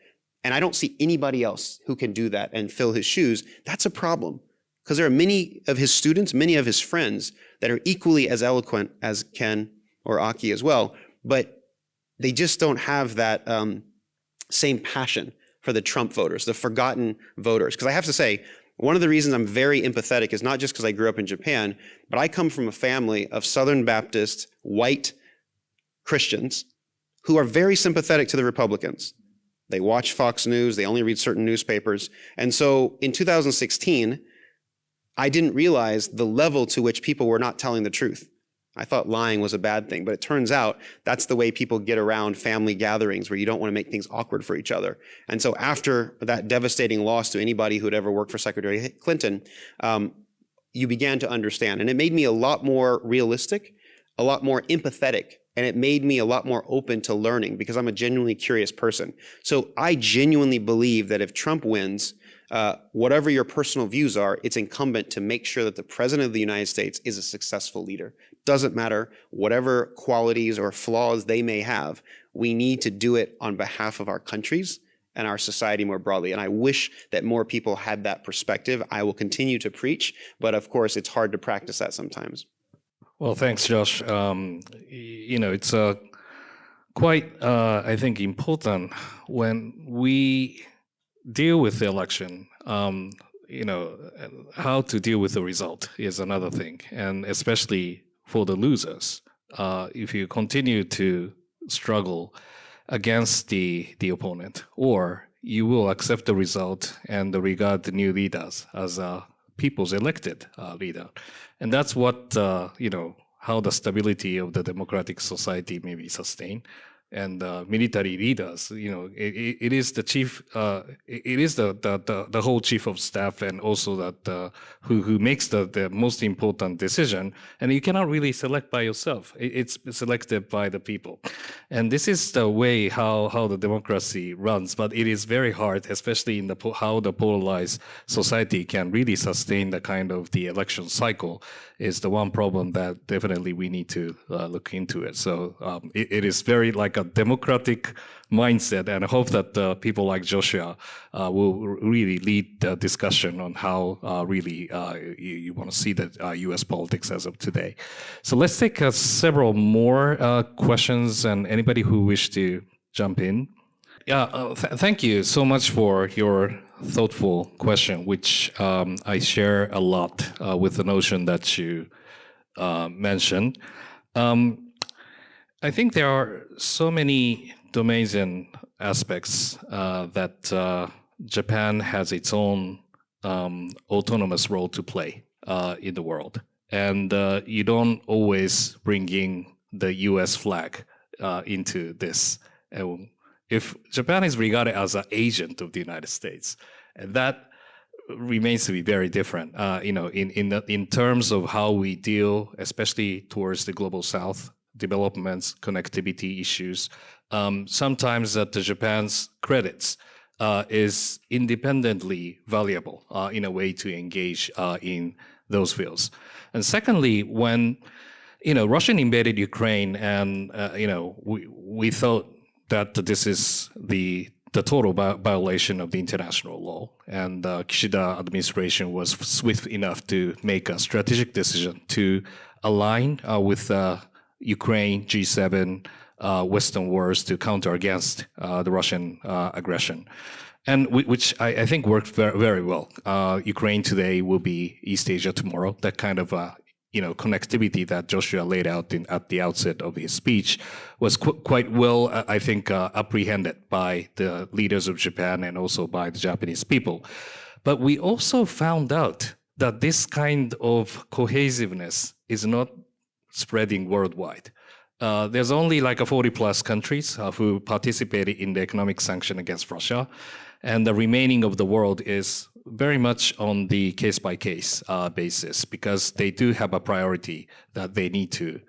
[SPEAKER 2] And I don't see anybody else who can do that and fill his shoes. That's a problem. Because there are many of his students, many of his friends that are equally as eloquent as Ken or Aki as well, but they just don't have that same passion for the Trump voters, the forgotten voters. Because I have to say, one of the reasons I'm very empathetic is not just because I grew up in Japan, but I come from a family of Southern Baptist, white Christians who are very sympathetic to the Republicans. They watch Fox News, they only read certain newspapers. And so in 2016, I didn't realize the level to which people were not telling the truth. I thought lying was a bad thing, but it turns out that's the way people get around family gatherings where you don't want to make things awkward for each other. And so after that devastating loss to anybody who had ever worked for Secretary Clinton, you began to understand. And it made me a lot more realistic, a lot more empathetic, and it made me a lot more open to learning because I'm a genuinely curious person. So I genuinely believe that if Trump wins, whatever your personal views are, it's incumbent to make sure that the President of the United States is a successful leader. Doesn't matter whatever qualities or flaws they may have, we need to do it on behalf of our countries and our society more broadly. And I wish that more people had that perspective. I will continue to preach, but of course it's hard to practice that sometimes.
[SPEAKER 1] Well, thanks, Josh. It's quite, I think, important when we deal with the election. How to deal with the result is another thing, and especially for the losers, if you continue to struggle against the opponent, or you will accept the result and regard the new leaders as people's elected leader. And that's what, how the stability of the democratic society may be sustained. And military leaders, it is the chief, it is the whole chief of staff, and also that who makes the most important decision. And you cannot really select by yourself. It's selected by the people, and this is the way how the democracy runs. But it is very hard, especially in how the polarized society can really sustain the kind of the election cycle. Is the one problem that definitely we need to look into it. So it is very like a democratic mindset, and I hope that people like Joshua will really lead the discussion on how really you want to see the U.S. politics as of today. So let's take several more questions, and anybody who wish to jump in. Yeah, thank you so much for your thoughtful question, which I share a lot with the notion that you mentioned. I think there are so many domains and aspects that Japan has its own autonomous role to play in the world. And you don't always bring in the US flag into this. If Japan is regarded as an agent of the United States, and that remains to be very different, in terms of how we deal, especially towards the global South, developments, connectivity issues. Sometimes the Japan's credits is independently valuable in a way to engage in those fields. And secondly, when Russian invaded Ukraine, and we thought that this is the total violation of the international law, and the Kishida administration was swift enough to make a strategic decision to align with Ukraine, G7, Western wars to counter against the Russian aggression. And which I think worked very, very well. Ukraine today will be East Asia tomorrow. That kind of connectivity that Joshua laid out at the outset of his speech was quite well, I think, apprehended by the leaders of Japan and also by the Japanese people. But we also found out that this kind of cohesiveness is not spreading worldwide. There's only like 40 plus countries who participated in the economic sanction against Russia. And the remaining of the world is very much on the case-by-case basis, because they do have a priority that they need to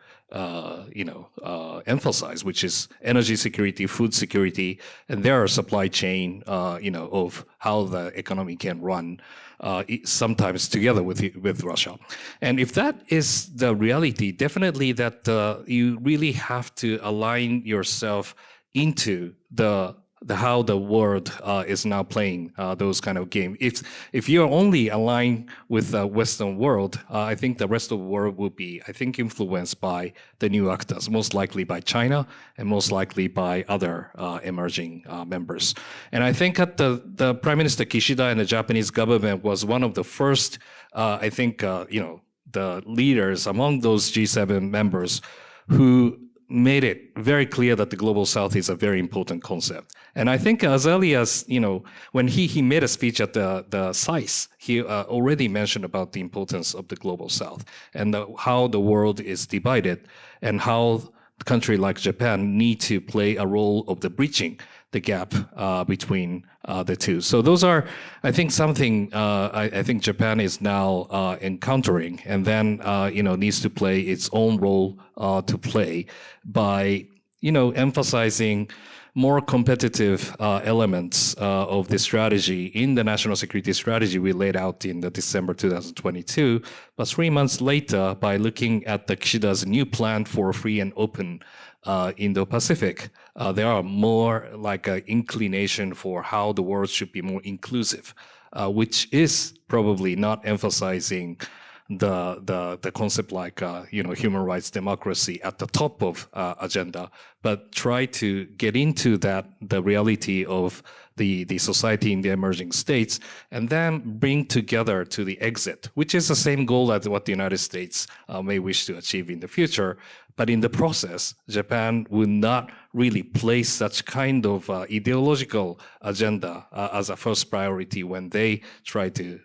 [SPEAKER 1] emphasize, which is energy security, food security, and there are supply chain, of how the economy can run, sometimes together with Russia. And if that is the reality, definitely that you really have to align yourself into the how the world is now playing those kind of games. If you're only aligned with the Western world, I think the rest of the world will be, I think, influenced by the new actors, most likely by China and most likely by other emerging members. And I think that the Prime Minister Kishida and the Japanese government was one of the first, I think, the leaders among those G7 members who made it very clear that the global south is a very important concept. And I think as early as, when he made a speech at the SAIS, he already mentioned about the importance of the global south and how the world is divided and how a country like Japan need to play a role of the bridging the gap between the two. So those are, I think, something I think Japan is now encountering, and then needs to play its own role to play by emphasizing more competitive elements of the strategy in the national security strategy we laid out in the December 2022. But 3 months later, by looking at the Kishida's new plan for a free and open Indo-Pacific, there are more like an inclination for how the world should be more inclusive, which is probably not emphasizing the concept like human rights, democracy at the top of agenda, but try to get into the reality of the society in the emerging states, and then bring together to the exit, which is the same goal as what the United States may wish to achieve in the future. But in the process, Japan would not really place such kind of ideological agenda as a first priority when they try to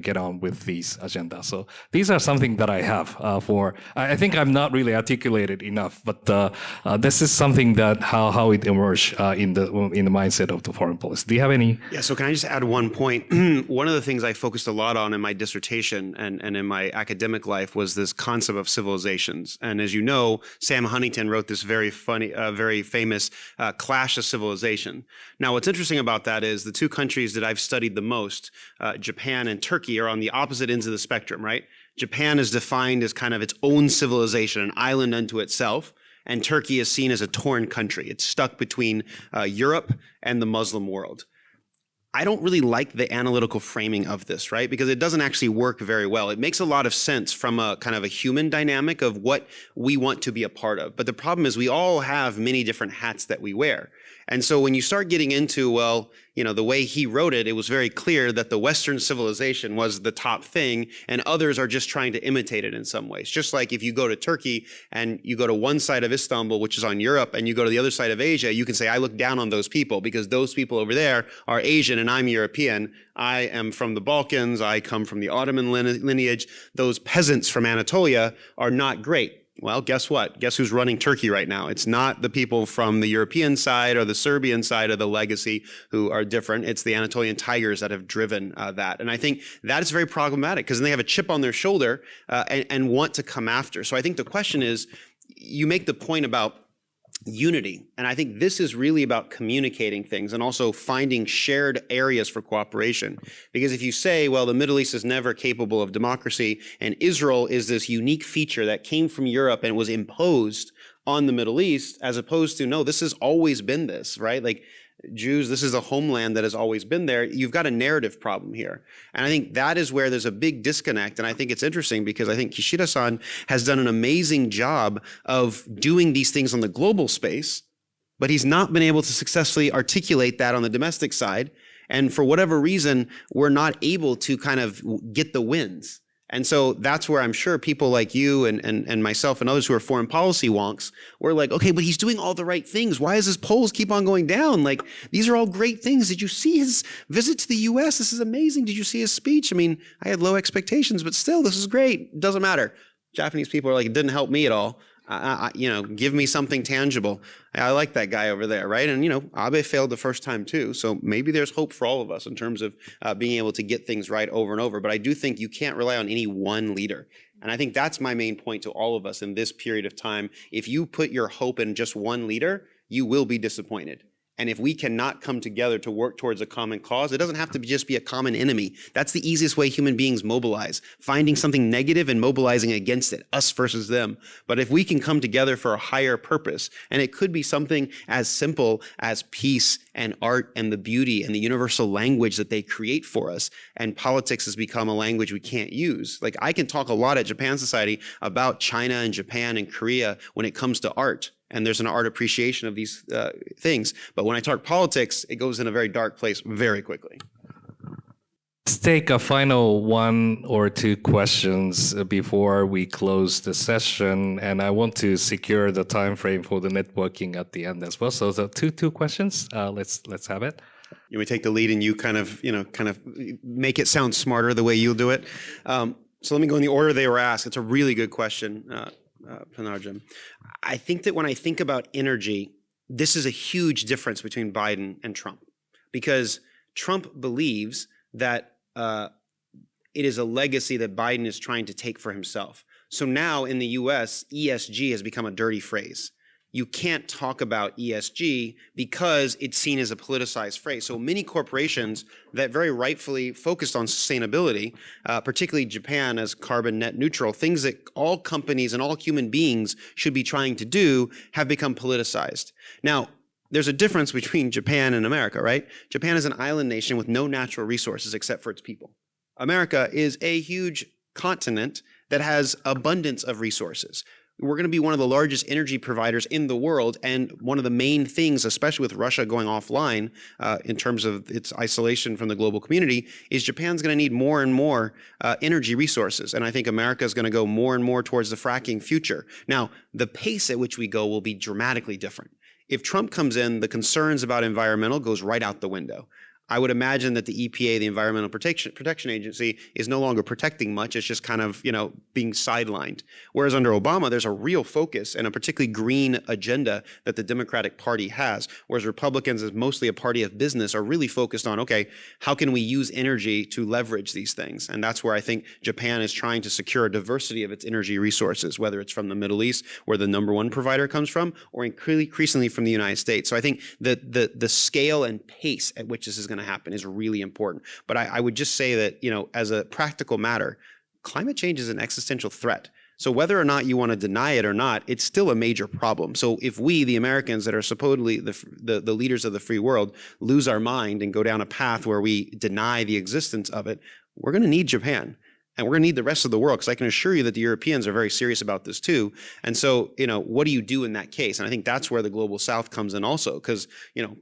[SPEAKER 1] get on with these agendas. So these are something that I have for. I think I'm not really articulated enough, but this is something that how it emerged in the mindset of the foreign policy. Do you have any?
[SPEAKER 2] Yeah. So can I just add one point? One of the things I focused a lot on in my dissertation and in my academic life was this concept of civilizations. And as you know, Sam Huntington wrote this very famous Clash of Civilization. Now, what's interesting about that is the two countries that I've studied the most, Japan and Turkey, are on the opposite ends of the spectrum, right? Japan is defined as kind of its own civilization, an island unto itself, and Turkey is seen as a torn country. It's stuck between Europe and the Muslim world. I don't really like the analytical framing of this, right? Because it doesn't actually work very well. It makes a lot of sense from a kind of a human dynamic of what we want to be a part of. But the problem is we all have many different hats that we wear. And so when you start getting into, well, the way he wrote it, it was very clear that the Western civilization was the top thing and others are just trying to imitate it in some ways. Just like if you go to Turkey and you go to one side of Istanbul, which is on Europe, and you go to the other side of Asia, you can say, I look down on those people because those people over there are Asian and I'm European. I am from the Balkans. I come from the Ottoman lineage. Those peasants from Anatolia are not great. Well, guess what? Guess who's running Turkey right now? It's not the people from the European side or the Serbian side of the legacy who are different. It's the Anatolian tigers that have driven that. And I think that is very problematic because then they have a chip on their shoulder and want to come after. So I think the question is, you make the point about unity. And I think this is really about communicating things and also finding shared areas for cooperation. Because if you say, well, the Middle East is never capable of democracy, and Israel is this unique feature that came from Europe and was imposed on the Middle East, as opposed to, no, this has always been this, right? Like Jews, this is a homeland that has always been there. You've got a narrative problem here. And I think that is where there's a big disconnect. And I think it's interesting because I think Kishida-san has done an amazing job of doing these things on the global space, but he's not been able to successfully articulate that on the domestic side. And for whatever reason, we're not able to kind of get the wins. And so that's where I'm sure people like you and myself and others who are foreign policy wonks, we're like, okay, but he's doing all the right things. Why does his polls keep on going down? Like, these are all great things. Did you see his visit to the US? This is amazing. Did you see his speech? I mean, I had low expectations, but still, this is great. It doesn't matter. Japanese people are like, it didn't help me at all. Give me something tangible. I like that guy over there, right? And, Abe failed the first time too. So maybe there's hope for all of us in terms of being able to get things right over and over. But I do think you can't rely on any one leader. And I think that's my main point to all of us in this period of time. If you put your hope in just one leader, you will be disappointed. And if we cannot come together to work towards a common cause, it doesn't have to just be a common enemy. That's the easiest way human beings mobilize, finding something negative and mobilizing against it, us versus them. But if we can come together for a higher purpose, and it could be something as simple as peace and art and the beauty and the universal language that they create for us, and politics has become a language we can't use. Like, I can talk a lot at Japan Society about China and Japan and Korea when it comes to art. And there's an art appreciation of these things. But when I talk politics, it goes in a very dark place very quickly.
[SPEAKER 1] Let's take a final one or two questions before we close the session. And I want to secure the time frame for the networking at the end as well. So the two questions, let's have it.
[SPEAKER 2] You may take the lead and you kind of make it sound smarter the way you'll do it. So let me go in the order they were asked. It's a really good question. Panarjim. I think that when I think about energy, this is a huge difference between Biden and Trump, because Trump believes that it is a legacy that Biden is trying to take for himself. So now in the US, ESG has become a dirty phrase. You can't talk about ESG because it's seen as a politicized phrase. So many corporations that very rightfully focused on sustainability, particularly Japan as carbon net neutral, things that all companies and all human beings should be trying to do, have become politicized. Now, there's a difference between Japan and America, right? Japan is an island nation with no natural resources except for its people. America is a huge continent that has abundance of resources. We're going to be one of the largest energy providers in the world, and one of the main things, especially with Russia going offline in terms of its isolation from the global community, is Japan's going to need more and more energy resources. And I think America is going to go more and more towards the fracking future. Now, the pace at which we go will be dramatically different. If Trump comes in, the concerns about environmental goes right out the window. I would imagine that the EPA, the Environmental Protection Agency, is no longer protecting much. It's just kind of, being sidelined. Whereas under Obama, there's a real focus and a particularly green agenda that the Democratic Party has. Whereas Republicans, as mostly a party of business, are really focused on, okay, how can we use energy to leverage these things? And that's where I think Japan is trying to secure a diversity of its energy resources, whether it's from the Middle East, where the #1 provider comes from, or increasingly from the United States. So I think the scale and pace at which this is going to happen is really important. But I would just say that, as a practical matter, climate change is an existential threat. So whether or not you want to deny it or not, it's still a major problem. So if we, the Americans that are supposedly the leaders of the free world, lose our mind and go down a path where we deny the existence of it, we're going to need Japan. And we're going to need the rest of the world, because I can assure you that the Europeans are very serious about this too. And so, what do you do in that case? And I think that's where the global South comes in also, because,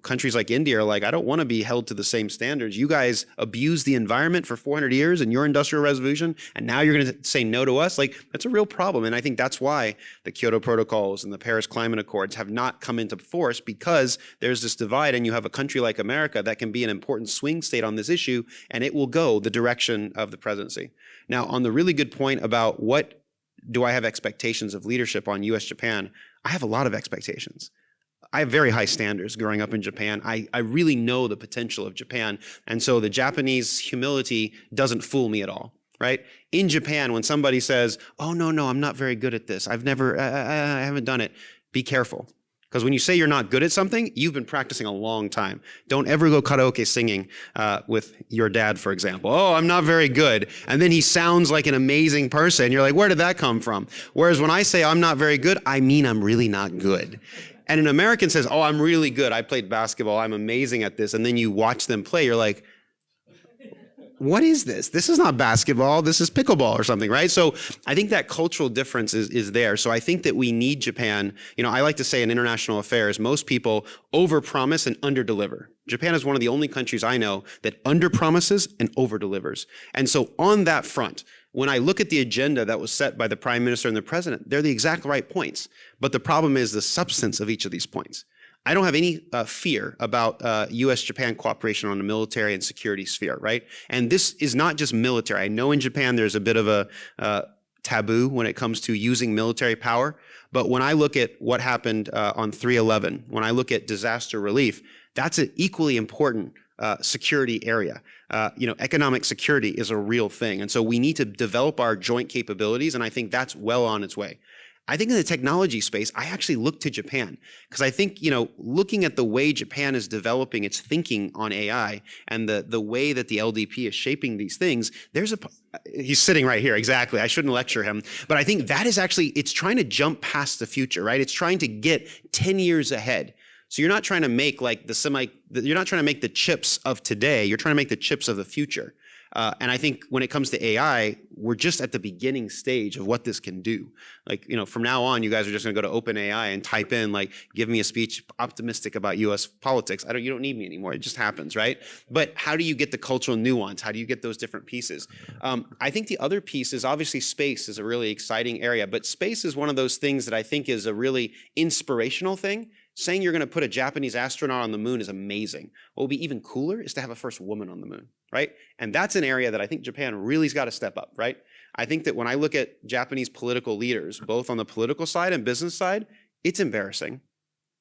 [SPEAKER 2] countries like India are like, I don't want to be held to the same standards. You guys abused the environment for 400 years in your industrial revolution, and now you're going to say no to us? Like, that's a real problem. And I think that's why the Kyoto Protocols and the Paris Climate Accords have not come into force, because there's this divide, and you have a country like America that can be an important swing state on this issue, and it will go the direction of the presidency. Now, on the really good point about what do I have expectations of leadership on US-Japan, I have a lot of expectations. I have very high standards growing up in Japan. I really know the potential of Japan. And so the Japanese humility doesn't fool me at all, right? In Japan, when somebody says, oh, no, I'm not very good at this, I haven't done it, be careful. Because when you say you're not good at something, you've been practicing a long time. Don't ever go karaoke singing with your dad, for example. Oh, I'm not very good. And then he sounds like an amazing person. You're like, where did that come from? Whereas when I say I'm not very good, I mean I'm really not good. And an American says, oh, I'm really good. I played basketball. I'm amazing at this. And then you watch them play. You're like, what is this? This is not basketball. This is pickleball or something, right? So I think that cultural difference is there. So I think that we need Japan. I like to say in international affairs, most people overpromise and underdeliver. Japan is one of the only countries I know that underpromises and overdelivers. And so on that front, when I look at the agenda that was set by the prime minister and the president, they're the exact right points. But the problem is the substance of each of these points. I don't have any fear about U.S.-Japan cooperation on the military and security sphere, right? And this is not just military. I know in Japan there's a bit of a taboo when it comes to using military power. But when I look at what happened on 3/11, when I look at disaster relief, that's an equally important security area. Economic security is a real thing. And so we need to develop our joint capabilities, and I think that's well on its way. I think in the technology space, I actually look to Japan because I think, looking at the way Japan is developing its thinking on AI and the way that the LDP is shaping these things, he's sitting right here, exactly. I shouldn't lecture him, but I think that is actually, it's trying to jump past the future, right? It's trying to get 10 years ahead. So you're not trying to make you're not trying to make the chips of today, you're trying to make the chips of the future. And I think when it comes to AI, we're just at the beginning stage of what this can do. From now on, you guys are just going to go to OpenAI and type in, give me a speech optimistic about U.S. politics. You don't need me anymore. It just happens, right? But how do you get the cultural nuance? How do you get those different pieces? I think the other piece is obviously space is a really exciting area, but space is one of those things that I think is a really inspirational thing. Saying you're going to put a Japanese astronaut on the moon is amazing. What will be even cooler is to have a first woman on the moon, right? And that's an area that I think Japan really's got to step up, right? I think that when I look at Japanese political leaders, both on the political side and business side, it's embarrassing.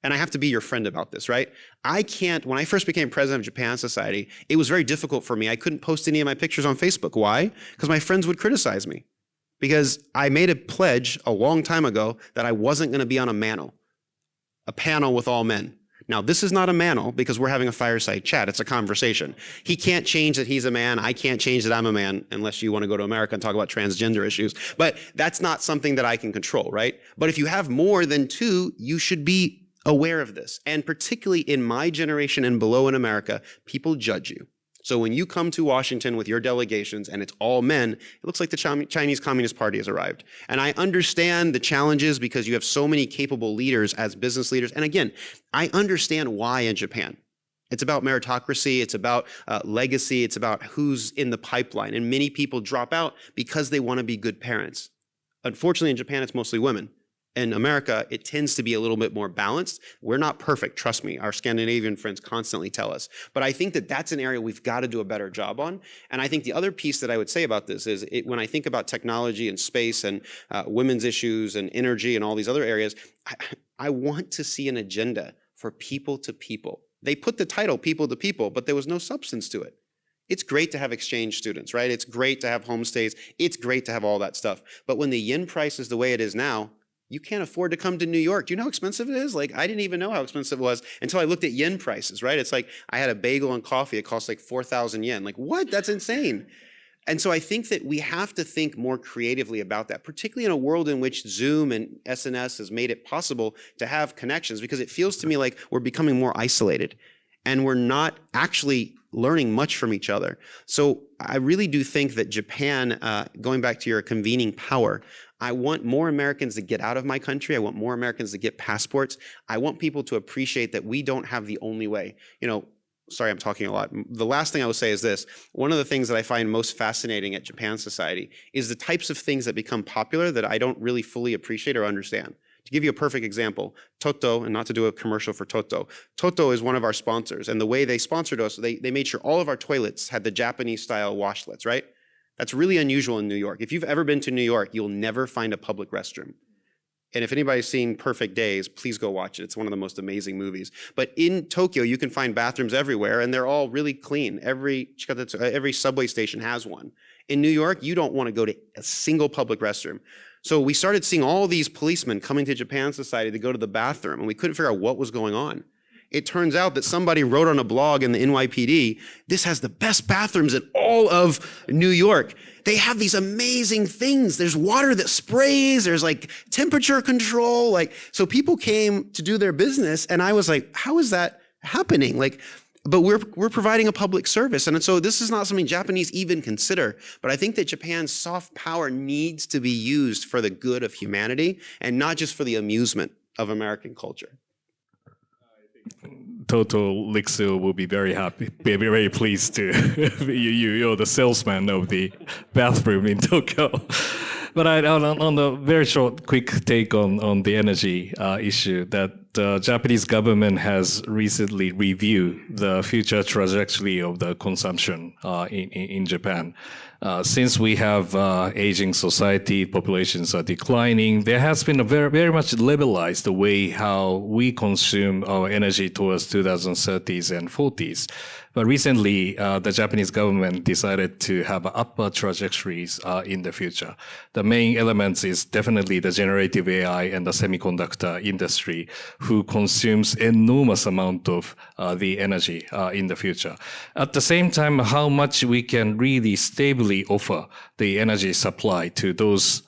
[SPEAKER 2] And I have to be your friend about this, right? When I first became president of Japan Society, it was very difficult for me. I couldn't post any of my pictures on Facebook. Why? Because my friends would criticize me. Because I made a pledge a long time ago that I wasn't going to be on a panel with all men. Now, this is not a manel because we're having a fireside chat. It's a conversation. He can't change that he's a man. I can't change that I'm a man unless you want to go to America and talk about transgender issues. But that's not something that I can control, right? But if you have more than two, you should be aware of this. And particularly in my generation and below in America, people judge you. So when you come to Washington with your delegations and it's all men, it looks like the Chinese Communist Party has arrived. And I understand the challenges because you have so many capable leaders as business leaders. And again, I understand why in Japan. It's about meritocracy, it's about legacy, it's about who's in the pipeline. And many people drop out because they want to be good parents. Unfortunately, in Japan, it's mostly women. In America, it tends to be a little bit more balanced. We're not perfect, trust me. Our Scandinavian friends constantly tell us. But I think that that's an area we've got to do a better job on. And I think the other piece that I would say about this is when I think about technology and space and women's issues and energy and all these other areas, I want to see an agenda for people to people. They put the title people to people, but there was no substance to it. It's great to have exchange students, right? It's great to have homestays. It's great to have all that stuff. But when the yen price is the way it is now, you can't afford to come to New York. Do you know how expensive it is? I didn't even know how expensive it was until I looked at yen prices, right? It's like I had a bagel and coffee. It costs 4,000 yen. What? That's insane. And so I think that we have to think more creatively about that, particularly in a world in which Zoom and SNS has made it possible to have connections, because it feels to me like we're becoming more isolated and we're not actually learning much from each other. So I really do think that Japan, going back to your convening power, I want more Americans to get out of my country. I want more Americans to get passports. I want people to appreciate that we don't have the only way. Sorry, I'm talking a lot. The last thing I will say is this. One of the things that I find most fascinating at Japan Society is the types of things that become popular that I don't really fully appreciate or understand. To give you a perfect example, Toto, and not to do a commercial for Toto, Toto is one of our sponsors. And the way they sponsored us, they made sure all of our toilets had the Japanese-style washlets, right? That's really unusual in New York. If you've ever been to New York, you'll never find a public restroom. And if anybody's seen Perfect Days, please go watch it. It's one of the most amazing movies. But in Tokyo, you can find bathrooms everywhere, and they're all really clean. Every subway station has one. In New York, you don't want to go to a single public restroom. So we started seeing all these policemen coming to Japan Society to go to the bathroom, and we couldn't figure out what was going on. It turns out that somebody wrote on a blog in the NYPD, this has the best bathrooms in all of New York. They have these amazing things. There's water that sprays, there's like temperature control. So people came to do their business, and I was like, how is that happening? But we're providing a public service. And so this is not something Japanese even consider. But I think that Japan's soft power needs to be used for the good of humanity and not just for the amusement of American culture.
[SPEAKER 1] Toto Lixu will be very happy, be very pleased to you're the salesman of the bathroom in Tokyo. But on the very short, quick take on the energy issue, that the Japanese government has recently reviewed the future trajectory of the consumption in Japan. Since we have aging society, populations are declining, there has been a very much levelized the way how we consume our energy towards 2030s and 40s. But recently, the Japanese government decided to have upward trajectories in the future. The main elements is definitely the generative AI and the semiconductor industry, who consumes enormous amount of the energy in the future. At the same time, how much we can really stably offer the energy supply to those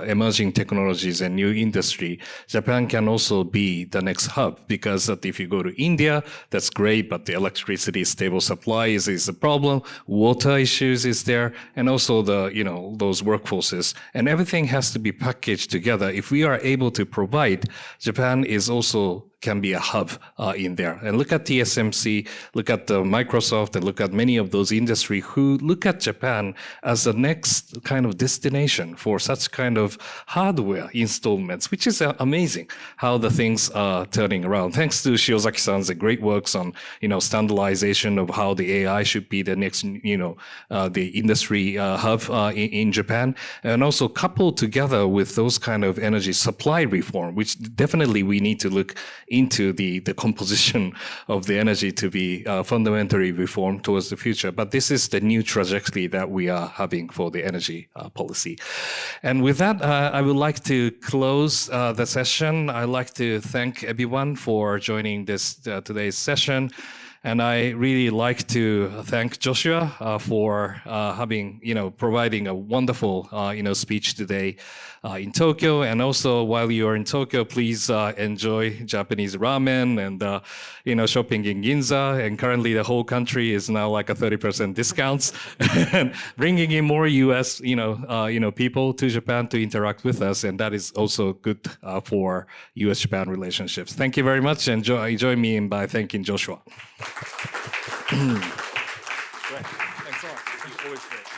[SPEAKER 1] emerging technologies and new industry, Japan can also be the next hub, because if you go to India, that's great, but the electricity stable supply is a problem. Water issues is there, and also those workforces, and everything has to be packaged together. If we are able to provide, Japan is also can be a hub in there. And look at TSMC, look at Microsoft, and look at many of those industry who look at Japan as the next kind of destination for such kind of hardware installments, which is amazing how the things are turning around. Thanks to Shiozaki-san's great works on, standardization of how the AI should be the next, the industry hub in Japan, and also coupled together with those kind of energy supply reform, which definitely we need to look into the composition of the energy to be fundamentally reformed towards the future. But this is the new trajectory that we are having for the energy policy. And with that, I would like to close the session. I'd like to thank everyone for joining this today's session. And I really like to thank Joshua for providing a wonderful, speech today in Tokyo. And also, while you are in Tokyo, please enjoy Japanese ramen and, shopping in Ginza. And currently, the whole country is now like a 30% discounts, and bringing in more U.S. People to Japan to interact with us, and that is also good for U.S.-Japan relationships. Thank you very much, and join me in by thanking Joshua. Great. Thanks a lot. You're always great.